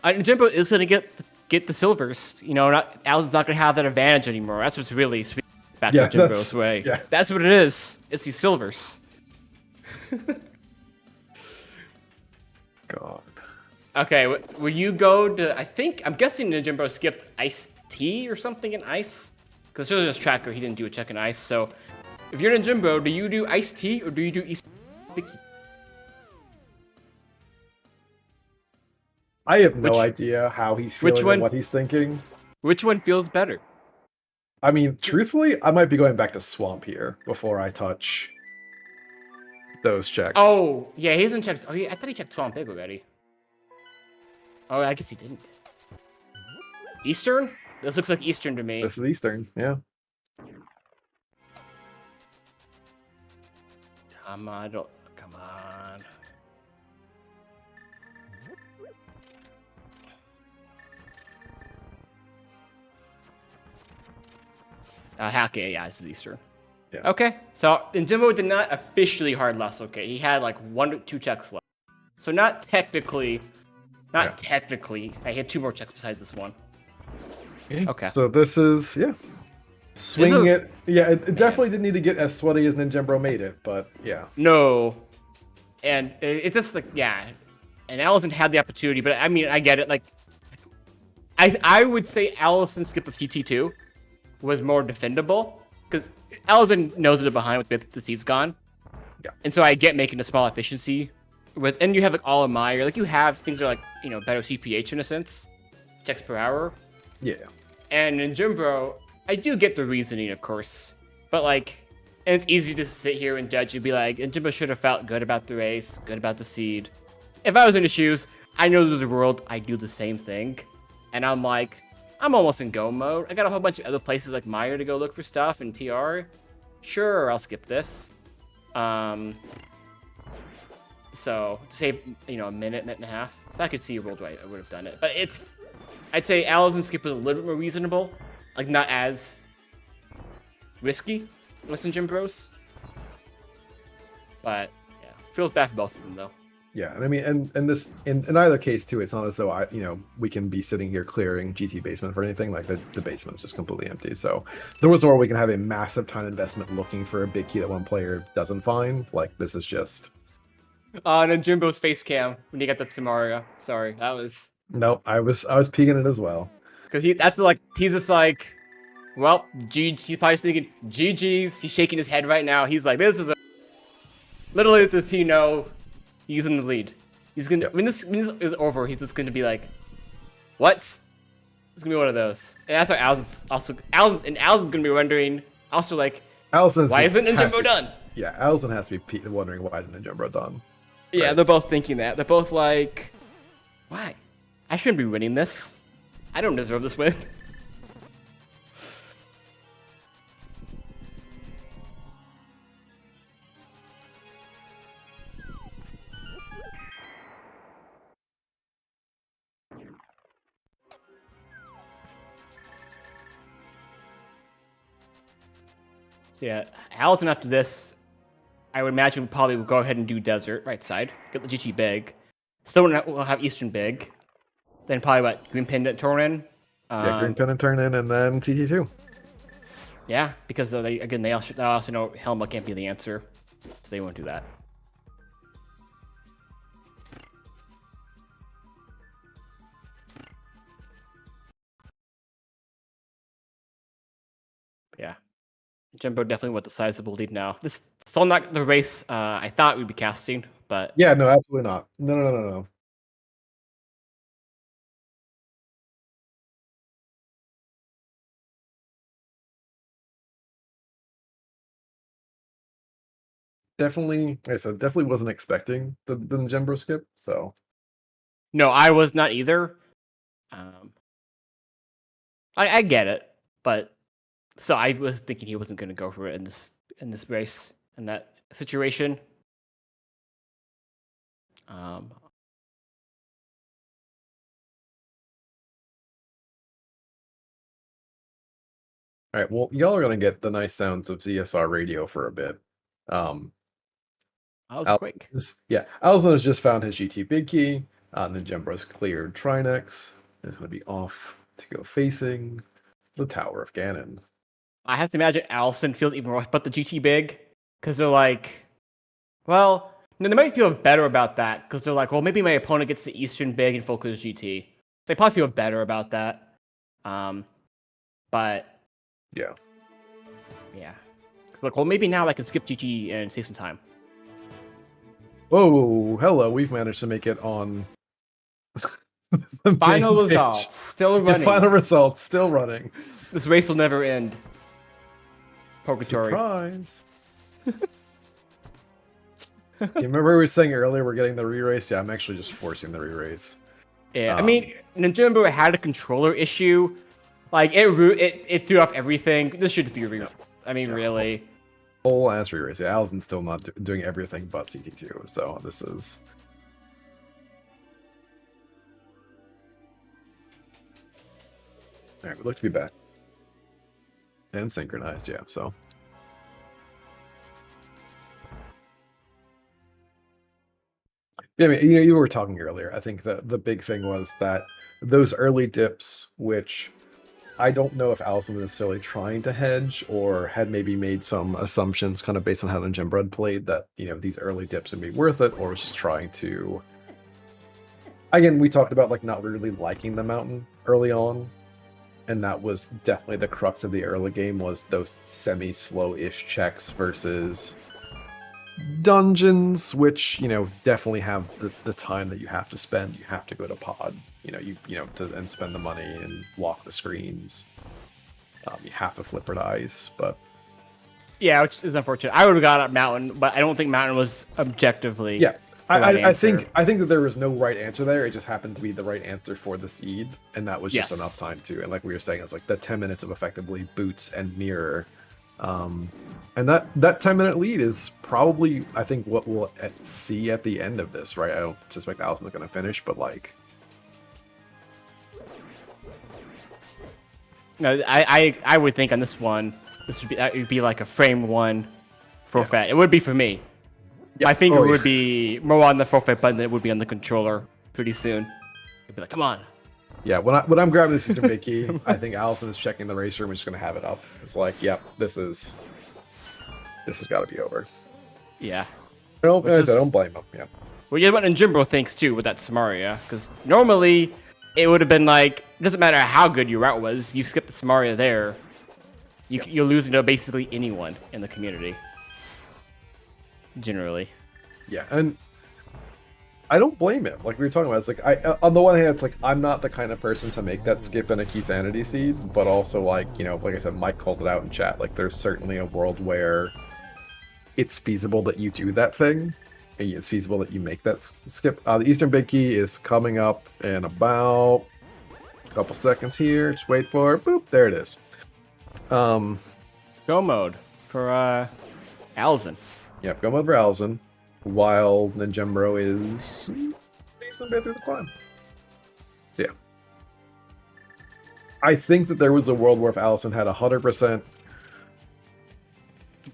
Ninjembro is going to get the silvers. You know, Alaszun's not going to have that advantage anymore. That's what's really sweet back in Ninjembro's way. Yeah. That's what it is. It's these silvers. God. Okay, will you go to... I'm guessing Ninjembro skipped Ice Tea or something in Ice? Because this was just tracker, he didn't do a check in Ice. So, if you're Ninjembro, do you do Ice Tea or do you do East Big Key? I have no idea how he's feeling or what he's thinking. Which one feels better? I mean, truthfully, I might be going back to Swamp here before I touch those checks. Oh, yeah, he hasn't checked. Oh, yeah, I thought he checked Swamp Big already. Oh, I guess he didn't. Eastern? This looks like Eastern to me. This is Eastern, yeah. Come on, come on. Okay, yeah, this is Eastern. Yeah. Okay, so Ninjembro did not officially hard loss. Okay, he had like 1 or 2 checks left. So not technically, I had 2 more checks besides this one. Okay. So this is, swinging it. Yeah, it definitely didn't need to get as sweaty as Ninjembro made it, but yeah. No. And it's just like, yeah. And Alaszun had the opportunity, but I mean, I get it. Like, I would say Alaszun's skip of CT2 was more defendable, because Alaszun knows they're behind with the seeds gone. Yeah. And so I get making a small efficiency. And you have like all admire, like you have things that are like, you know, better CPH in a sense. Checks per hour. Yeah. And in Ninjembro, I do get the reasoning, of course. But like, and it's easy to sit here and judge and be like, Ninjembro should have felt good about the race, good about the seed. If I was in his shoes, I know there's a world I do the same thing. And I'm like, I'm almost in go mode. I got a whole bunch of other places like Meyer to go look for stuff and TR. Sure, I'll skip this. So to save, you know, a minute and a half. So I could see a world where I would have done it. But I'd say Alaszun's skip was a little bit more reasonable. Like not as risky as Ninjembro's. But yeah, feels bad for both of them though. Yeah, and I mean, and this in either case too, it's not as though we can be sitting here clearing GT basement for anything. Like the basement's just completely empty. So there was where we can have a massive time investment looking for a big key that one player doesn't find. Like this is just. Ninjembro's face cam when you got the Tamaria. Sorry, that was. Nope, I was peeking it as well. Because he's just like, well, he's probably thinking GG's. He's shaking his head right now. He's like, this is a. Literally, does he know? He's in the lead. He's gonna when this is over, he's just gonna be like, "What?" It's gonna be one of those. And that's why Alaszun's gonna be wondering. Also, like, why isn't Ninjembro done? Yeah, Alaszun has to be wondering why isn't Ninjembro done. Yeah, right? They're both thinking that. They're both like, "Why? I shouldn't be winning this. I don't deserve this win." So yeah, Alaszun after this, I would imagine probably will go ahead and do desert, right side, get the GT big. Still will have Eastern big. Then probably what, Green Pendant turn in? Green Pendant turn in and then TT2. Yeah, because they also know Helma can't be the answer, so they won't do that. Yeah. Jumbo definitely with the sizable lead now. This still not the race I thought we'd be casting, but yeah, no, absolutely not. No. Definitely, like I said, definitely wasn't expecting the Ninjembro skip. So no, I was not either. I get it, but so I was thinking he wasn't going to go for it in this race in that situation. All right, well, y'all are gonna get the nice sounds of ZSR radio for a bit. That was quick. Yeah, Alaszun has just found his GT big key. Ninjembro's cleared Trinex. Is going to be off to go facing the Tower of Ganon. I have to imagine Alaszun feels even worse about the GT big, because they're like, well, they might feel better about that, because they're like, well, maybe my opponent gets the Eastern big and focus GT. They probably feel better about that. But yeah. So like, well, maybe now I can skip GT and save some time. Whoa, hello, we've managed to make it on The Final main result, page. still The running. final result, still running. This race will never end. Purgatory. Surprise. You remember we were saying earlier we're getting the re-race? Yeah, I'm actually just forcing the re-race. Yeah, I mean, Ninjembro had a controller issue. Like, it threw off everything. This should be a re. I mean, really. Whole ass re-race. Yeah, Alaszun's still not doing everything but CT2, so this is... Alright, we look to be back. And synchronized, yeah, so... Yeah, I mean, you were talking earlier. I think the big thing was that those early dips, which I don't know if Alaszun was necessarily trying to hedge or had maybe made some assumptions kind of based on how Ninjembro played that, these early dips would be worth it, or was just trying to... Again, we talked about like not really liking the mountain early on, and that was definitely the crux of the early game, was those semi-slow-ish checks versus dungeons, which definitely have the time that you have to spend. You have to go to pod, and spend the money and walk the screens. You have to flip it ice, but Yeah, which is unfortunate. I would have got up mountain, but I don't think mountain was objectively. yeah. the right I think answer. that there was no right answer there. It just happened to be the right answer for the seed, and that was just Yes. enough time to. And like we were saying, it's like the 10 minutes of effectively boots and mirror. And that 10-minute lead is probably, I think, what we'll see at the end of this, right? I don't suspect Alaszun's going to finish, but like... No, I would think on this one, that would be like a frame one forfeit. It would be for me. Yep. My finger Oh, yeah. would be more on the forfeit button than it would be on the controller pretty soon. It'd be like, come on. Yeah, when I'm grabbing this Eastern Big Key, I think Alaszun is checking the race room and just going to have it up. It's like, yep, this has got to be over. Yeah. I is- don't blame him. Yeah. Well, yeah, what Ninjembro thinks too with that Samaria, because normally it would have been like, it doesn't matter how good your route was, if you skip the Samaria there, you're losing to basically anyone in the community. Generally. Yeah, and I don't blame him. Like we were talking about, it's like on the one hand, it's like I'm not the kind of person to make that skip in a key sanity seed, but also like like I said, Mike called it out in chat. Like there's certainly a world where it's feasible that you do that thing, and it's feasible that you make that skip. The Eastern Big Key is coming up in about a couple seconds here. Just wait for it. Boop, there it is. Go mode for Alaszun. Yep, go mode for Alaszun, while Ninjembro is decent bit through the climb. So yeah. I think that there was a world where if Alaszun had 100%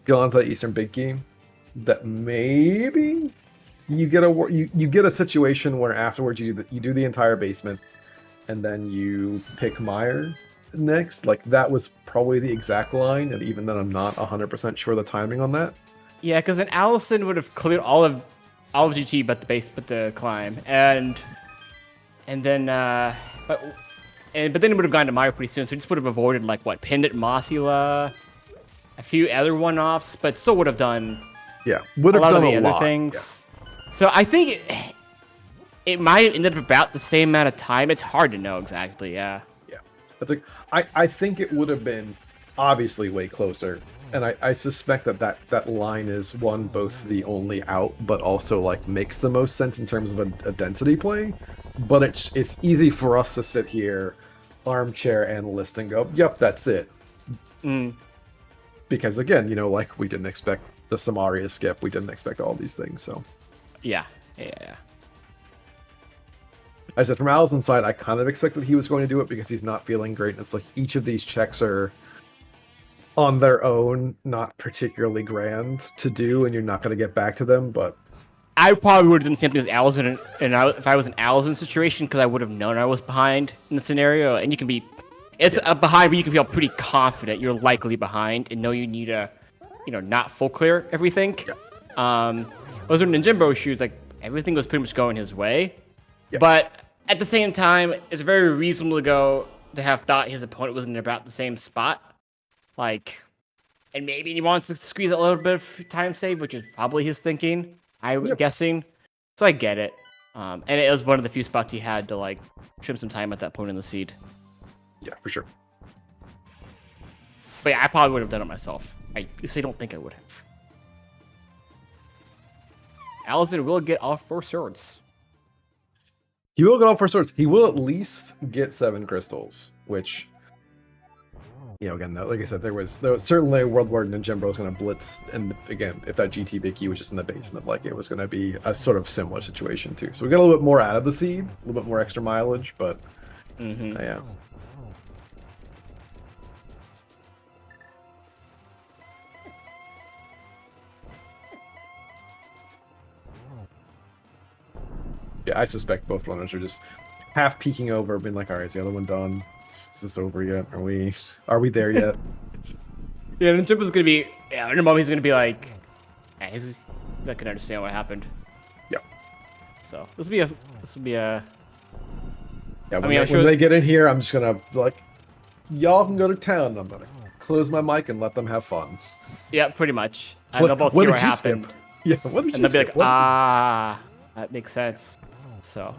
gone to the Eastern Big Key, that maybe you get a situation where afterwards you do the entire basement, and then you pick Meyer next. Like that was probably the exact line, and even then I'm not 100% sure the timing on that. Yeah, because then Alaszun would have cleared all of GT but the climb, and then but then it would have gone to Meyer pretty soon, so it just would have avoided like what Pendant, Mothula, a few other one-offs, but still would have done Would have a lot done of the a other lot. things. So I think it might have ended up about the same amount of time. It's hard to know exactly. Yeah. That's like, I think it would have been obviously way closer, and I suspect that line is one, both the only out, but also like makes the most sense in terms of a density play. But it's easy for us to sit here, armchair analyst, and go, yep, that's it. Because again, like we didn't expect the Samaria skip, we didn't expect all these things, so. Yeah. I said, from Alaszun's side, I kind of expected he was going to do it because he's not feeling great. And it's like each of these checks are on their own, not particularly grand to do, and you're not going to get back to them. But I probably would have done the same thing as Alaszun, if I was in Alaszun's situation, because I would have known I was behind in the scenario. And you can be, behind, but you can feel pretty confident you're likely behind and know you need to, not full clear everything. Those are Ninjembro shoes, like everything was pretty much going his way. But at the same time, it's very reasonable to have thought his opponent was in about the same spot. Like, and maybe he wants to squeeze a little bit of time save, which is probably his thinking, I'm guessing. So I get it. And it was one of the few spots he had to like trim some time at that point in the seed. Yeah, for sure. But yeah, I probably would have done it myself. I just don't think I would have. Alaszun will get all 4 swords. He will get all 4 swords. He will at least get 7 crystals, which, again, like I said, there was certainly a world where Ninjembro was going to blitz, and again, if that GT Big Key was just in the basement, like it was going to be a sort of similar situation too. So we got a little bit more out of the seed, a little bit more extra mileage, but yeah. Yeah, I suspect both runners are just half peeking over, being like, "All right, is the other one done? Is this over yet? Are we there yet?" Yeah, Ninjembro's gonna be. Yeah, in a moment he's gonna be like, he's not gonna understand what happened. Yeah. So this will be a. Yeah, when they get in here, I'm just gonna like, y'all can go to town. I'm gonna close my mic and let them have fun. Yeah, pretty much. And they'll both hear what happened. Yeah, what did and they'll be like, that makes sense. So,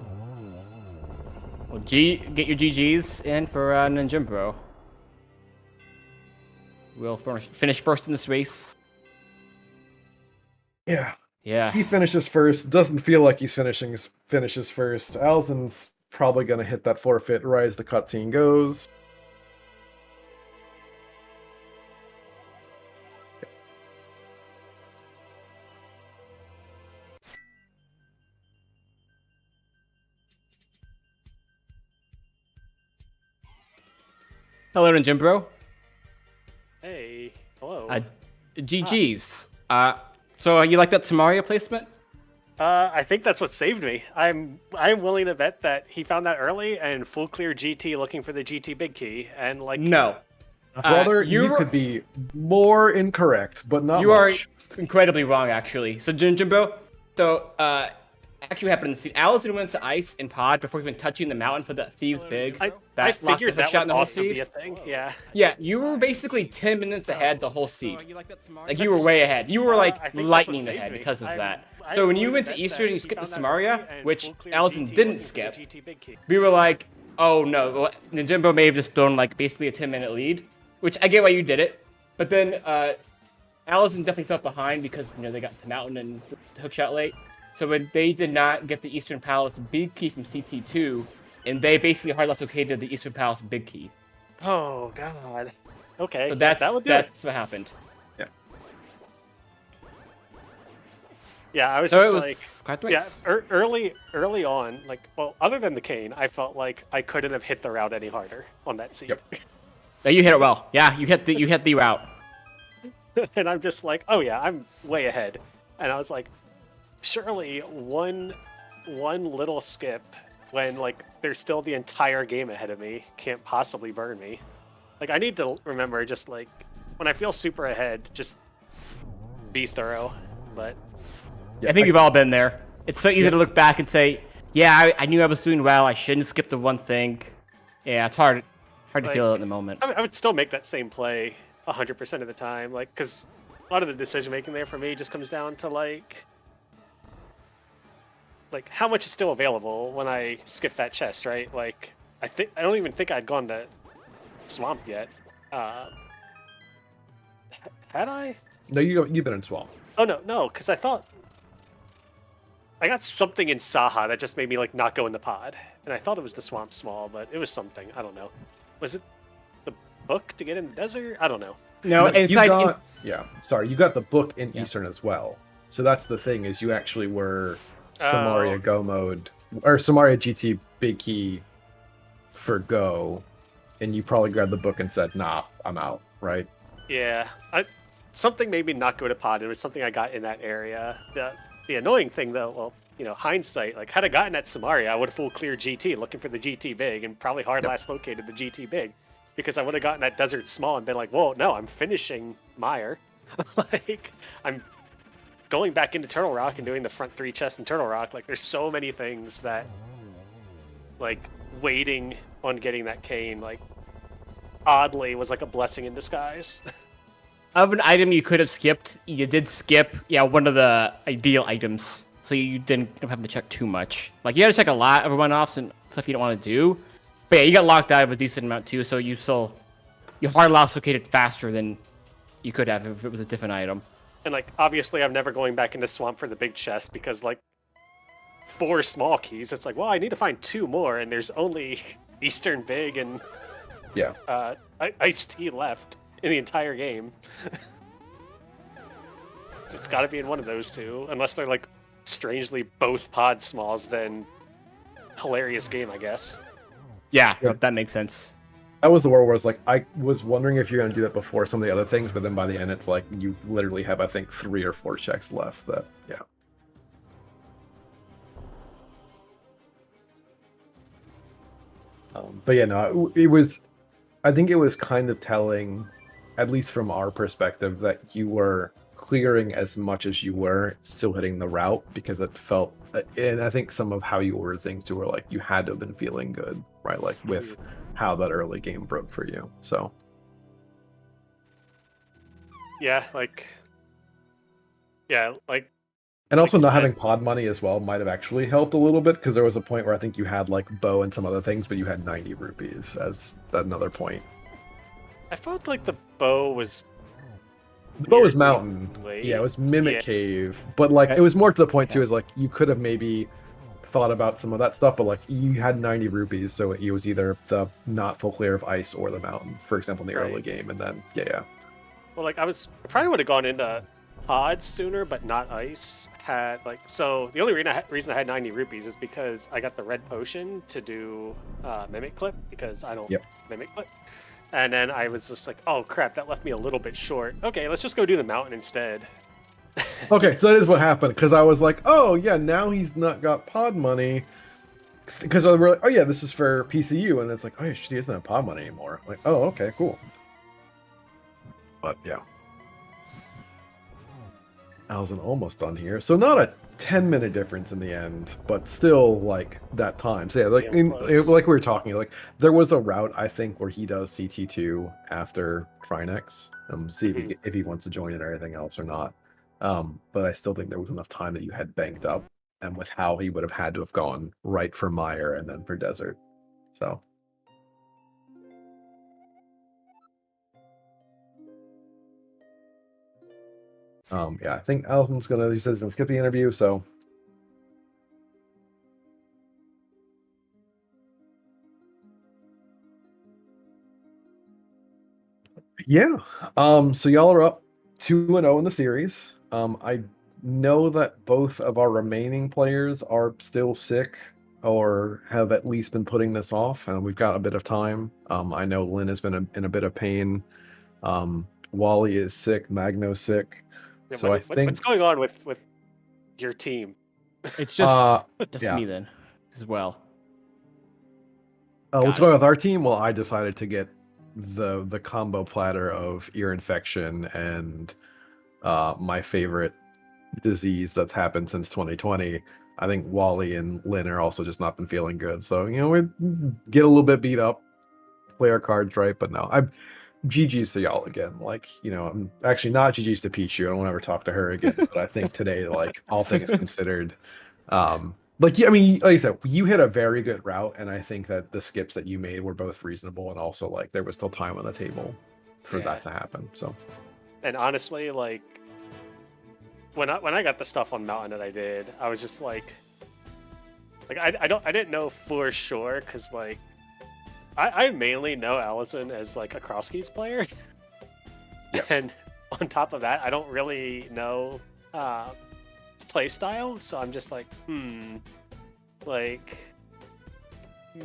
well, get your GGs in for Ninjembro. We'll finish first in this race. Yeah. Yeah. He finishes first. Doesn't feel like he's finishes first. Alaszun's probably gonna hit that forfeit right as the cutscene goes. Hello, Ninjembro. Hey, hello. GG's. So you like that Samaria placement? I think that's what saved me. I'm willing to bet that he found that early and full clear GT looking for the GT big key and like no. Brother, you could be more incorrect, but not you much. Are incredibly wrong, actually. So Ninjembro, actually what happened in the scene. Alaszun went to ice and pod before even touching the mountain for that Thieves Big. I figured that would also be a thing. Yeah. Yeah, you were basically 10 minutes ahead the whole seed. Like you were way ahead. You were like lightning ahead because of that. So when you went to Eastern and you skipped the Samaria, which Alaszun didn't skip, we were like, oh no, Ninjembro may have just thrown like basically a 10-minute lead, which I get why you did it. But then Alaszun definitely felt behind because they got to mountain and the hookshot late. So when they did not get the Eastern Palace Big Key from CT2, and they basically hard left located the Eastern Palace Big Key. Oh god. Okay. So that's what happened. Yeah. Yeah, I was quite the race. early on, like, well, other than the cane, I felt like I couldn't have hit the route any harder on that seat. Yep. Yeah, you hit it well. Yeah, you hit the route. And I'm just like, oh yeah, I'm way ahead. And I was like, surely one little skip when like there's still the entire game ahead of me can't possibly burn me. Like I need to remember just like when I feel super ahead, just be thorough. But yeah, I think we've all been there. It's so easy to look back and say, yeah, I knew I was doing well. I shouldn't skip the one thing. Yeah, it's hard to feel it in the moment. I would still make that same play 100% of the time, like because a lot of the decision making there for me just comes down to like how much is still available when I skip that chest, right? Like I don't even think I'd gone to Swamp yet. Had I? No, you've been in Swamp. Oh no, because I thought I got something in Saha that just made me like not go in the pod, and I thought it was the Swamp Small, but it was something. I don't know. Was it the book to get in the desert? I don't know. No, inside. Yeah, sorry, you got the book in Eastern as well. So that's the thing is you actually were Samaria Go mode or Samaria GT Big Key for Go, and you probably grabbed the book and said, "Nah, I'm out." Right? Yeah, something made me not go to pod. It was something I got in that area. The annoying thing though, well, hindsight, like had I gotten at Samaria, I would have full clear GT looking for the GT Big and probably hard last located the GT Big because I would have gotten that Desert Small and been like, whoa, no, I'm finishing Meyer. Like I'm going back into Turtle Rock and doing the front 3 chests in Turtle Rock. Like there's so many things that like waiting on getting that cane like oddly was like a blessing in disguise. Of an item you could have skipped, you did skip, one of the ideal items. so you don't have to check too much. Like you got to check a lot of runoffs and stuff you don't want to do. But yeah, you got locked out of a decent amount too, so your hard loss located faster than you could have if it was a different item. And like obviously I'm never going back into Swamp for the big chest because like 4 small keys. It's like, well, I need to find 2 more, and there's only Eastern Big and Iced Tea left in the entire game. So it's got to be in one of those 2, unless they're like strangely both pod smalls. Then hilarious game, I guess. Yeah, that makes sense. That was the world where I was like, I was wondering if you're going to do that before some of the other things, but then by the end, it's like you literally have, I think, 3 or 4 checks left. That, yeah. But yeah, no, it was. I think it was kind of telling, at least from our perspective, that you were clearing as much as you were, still hitting the route, because it felt. And I think some of how you ordered things too were like you had to have been feeling good, right? Like with how that early game broke for you. So. Yeah, like. And also not having pod money as well might have actually helped a little bit, because there was a point where I think you had like bow and some other things, but you had 90 rupees as another point. I felt like the bow was. The bow was mountain. late. Yeah, it was Mimic Cave. But like it was more to the point too, is like you could have maybe thought about some of that stuff, but like you had 90 rupees, so it was either the not full clear of ice or the mountain, for example, in the early game, and then Well, like I probably would have gone into pods sooner, but not ice. So the only reason I had 90 rupees is because I got the red potion to do Mimic Clip, because I don't Mimic Clip. And then I was just like, oh crap, that left me a little bit short. Okay, let's just go do the mountain instead. Okay, so that is what happened, because I was like, oh yeah, now he's not got pod money, because I was like, oh yeah, this is for PCU, and it's like, oh yeah, he doesn't have pod money anymore. I'm like, oh, okay, cool. But yeah. Alaszun almost done here. So not a 10-minute difference in the end, but still like that time. So yeah, like like we were talking, like there was a route I think where he does CT2 after Trinex. See if he wants to join it or anything else or not. But I still think there was enough time that you had banked up, and with how he would have had to have gone right for Mire and then for Desert. So. Yeah, I think Alaszun's he says he's gonna skip the interview, so. Yeah. So y'all are up 2-0 in the series. I know that both of our remaining players are still sick or have at least been putting this off, and we've got a bit of time. I know Lynn has been in a bit of pain. Wally is sick, Magno's sick. Yeah, so I think what's going on with your team? It's just yeah. me then, as well. What's going on with our team? Well, I decided to get the combo platter of ear infection and my favorite disease that's happened since 2020. I think Wally and Lynn are also just not been feeling good. So, you know, we get a little bit beat up, play our cards right, but no, I'm GG's to y'all again. Like, you know, I'm actually not GG's to Pichu. I won't ever talk to her again. But I think today, like, all things considered, like, yeah, I mean, like I said, you hit a very good route, and I think that the skips that you made were both reasonable, and also like there was still time on the table for that to happen. So, and honestly, like when I got the stuff on Mountain that I did, I was just like I didn't know for sure, because like I mainly know Alaszun as like a cross keys player, and on top of that, I don't really know play style, so I'm just like, like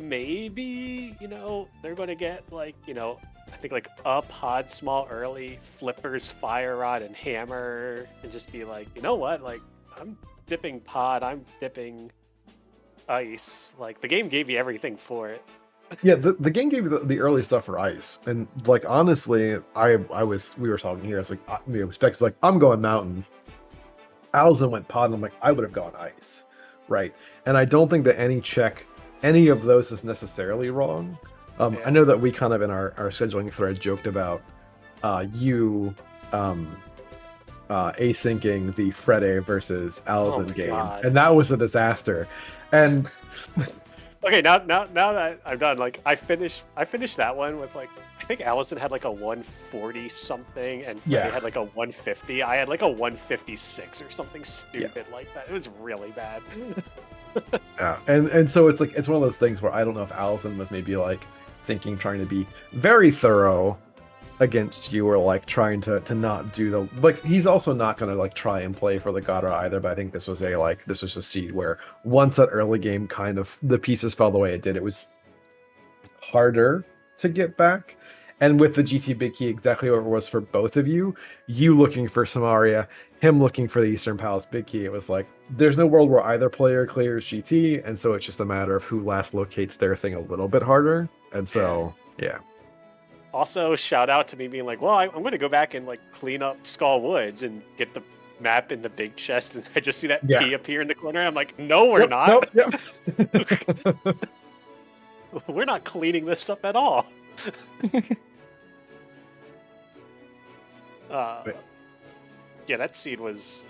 maybe, you know, they're going to get like, you know, I think like a pod small early, flippers, fire rod, and hammer, and just be like, you know what, like I'm dipping pod, I'm dipping ice. Like the game gave you everything for it. Yeah, the game gave you the early stuff for ice, and like honestly, we were talking here. It's like Specs like I'm going mountain. Alaszun went pod, and I'm like I would have gone ice, right? And I don't think that any of those is necessarily wrong. I know that we kind of in our scheduling thread joked about you asyncing the Freddy versus Alaszun my game, God. and that was a disaster. And Okay, now that I'm done, like I finished that one with like I think Alaszun had like a 140 something and Freddy Yeah. had like a 150. I had like a 156 or something stupid like that. It was really bad. yeah, and so it's like it's one of those things where I don't know if Alaszun was maybe like trying to be very thorough against you, or like trying to not do the like he's also not gonna like try and play for the Gara either, but I think this was a seed where once that early game kind of the pieces fell the way it did, it was harder to get back. And with the GT Big Key exactly what it was for both of you looking for Samaria, him looking for the Eastern Palace Big Key, it was like there's no world where either player clears GT, and so it's just a matter of who last locates their thing a little bit harder. And so yeah. Also, shout out to me being like, well, I'm going to go back and like clean up Skull Woods and get the map in the big chest, and I just see that P appear in the corner. I'm like, no, we're not. Yep. We're not cleaning this up at all. Yeah, that seed was.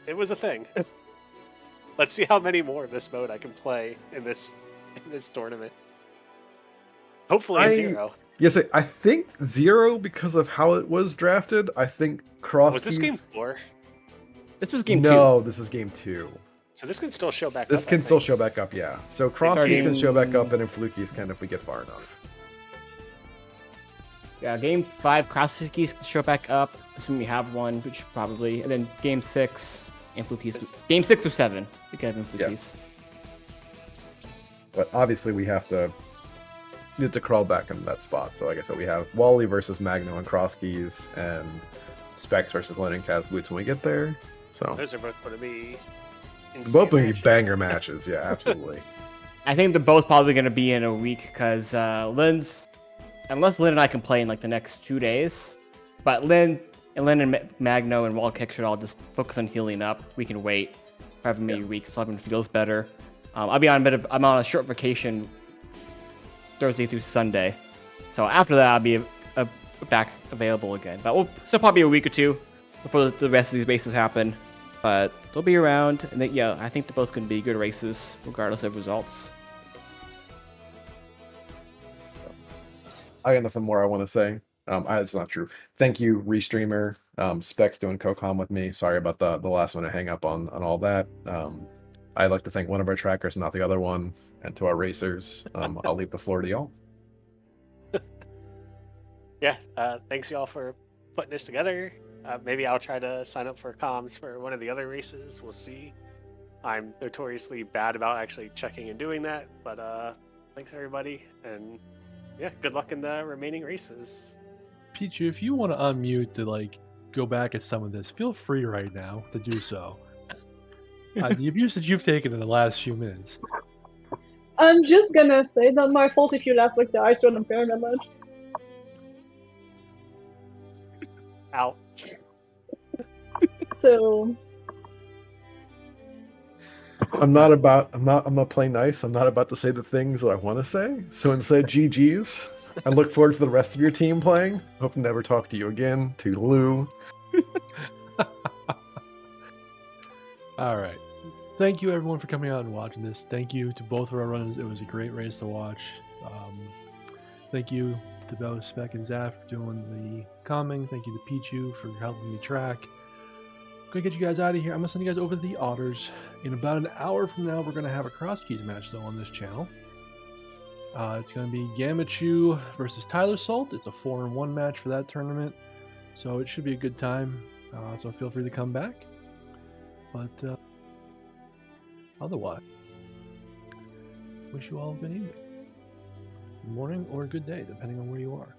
It was a thing. Let's see how many more of this mode I can play in this tournament. Hopefully 0. Yes, I think 0 because of how it was drafted. I think cross. Was this game 4? This was game 2. No, this is game 2. So this can still show back up. This can still show back up, yeah. So cross keys can show back up, and in flukies can if we get far enough. Yeah, game 5, cross keys can show back up, assuming we have one, which probably. And then game 6, and flukies. Game 6 or 7, we can have in flukies. Yeah. But obviously we have to crawl back in that spot. So like I said, we have Wally versus Magno and cross keys, and Specs versus Lynn and Kaz Boots when we get there. So those are both going to be both going to be banger matches. Yeah, absolutely. I think they're both probably going to be in a week because unless Lynn and I can play in like the next 2 days, but Lynn and Magno and Wall Kick should all just focus on healing up. We can wait for maybe a week so everyone feels better. I'm on a short vacation Thursday through Sunday, so after that I'll be back available again. But we'll still probably be a week or two before the rest of these races happen. But they'll be around, and I think they're both going to be good races regardless of results. I got nothing more I want to say. It's not true. Thank you, Restreamer. Specs doing co-com with me. Sorry about the last minute hang up on all that. I'd like to thank one of our trackers, not the other one, and to our racers. I'll leave the floor to y'all. Yeah, thanks y'all for putting this together. Maybe I'll try to sign up for comms for one of the other races. We'll see. I'm notoriously bad about actually checking and doing that, but thanks everybody, and yeah, good luck in the remaining races. Pichu, if you want to unmute to like go back at some of this, feel free right now to do so. The abuse that you've taken in the last few minutes. I'm just gonna say not my fault if you laugh like the ice run impair that much. Out. So I'm not playing nice. I'm not about to say the things that I want to say. So instead, GG's. I look forward to the rest of your team playing. Hope to never talk to you again. Toodaloo. All right. Thank you everyone for coming out and watching this. Thank you to both of our runners. It was a great race to watch. Thank you to both Spec and Zaf for doing the calming. Thank you to Pichu for helping me track. I'm gonna get you guys out of here. I'm gonna send you guys over to the Otters. In about an hour from now, we're gonna have a cross keys match though on this channel. It's gonna be Gamachu versus Tyler Salt. It's a 4-on-1 match for that tournament, so it should be a good time. So feel free to come back. But otherwise, wish you all a good evening, good morning, or a good day, depending on where you are.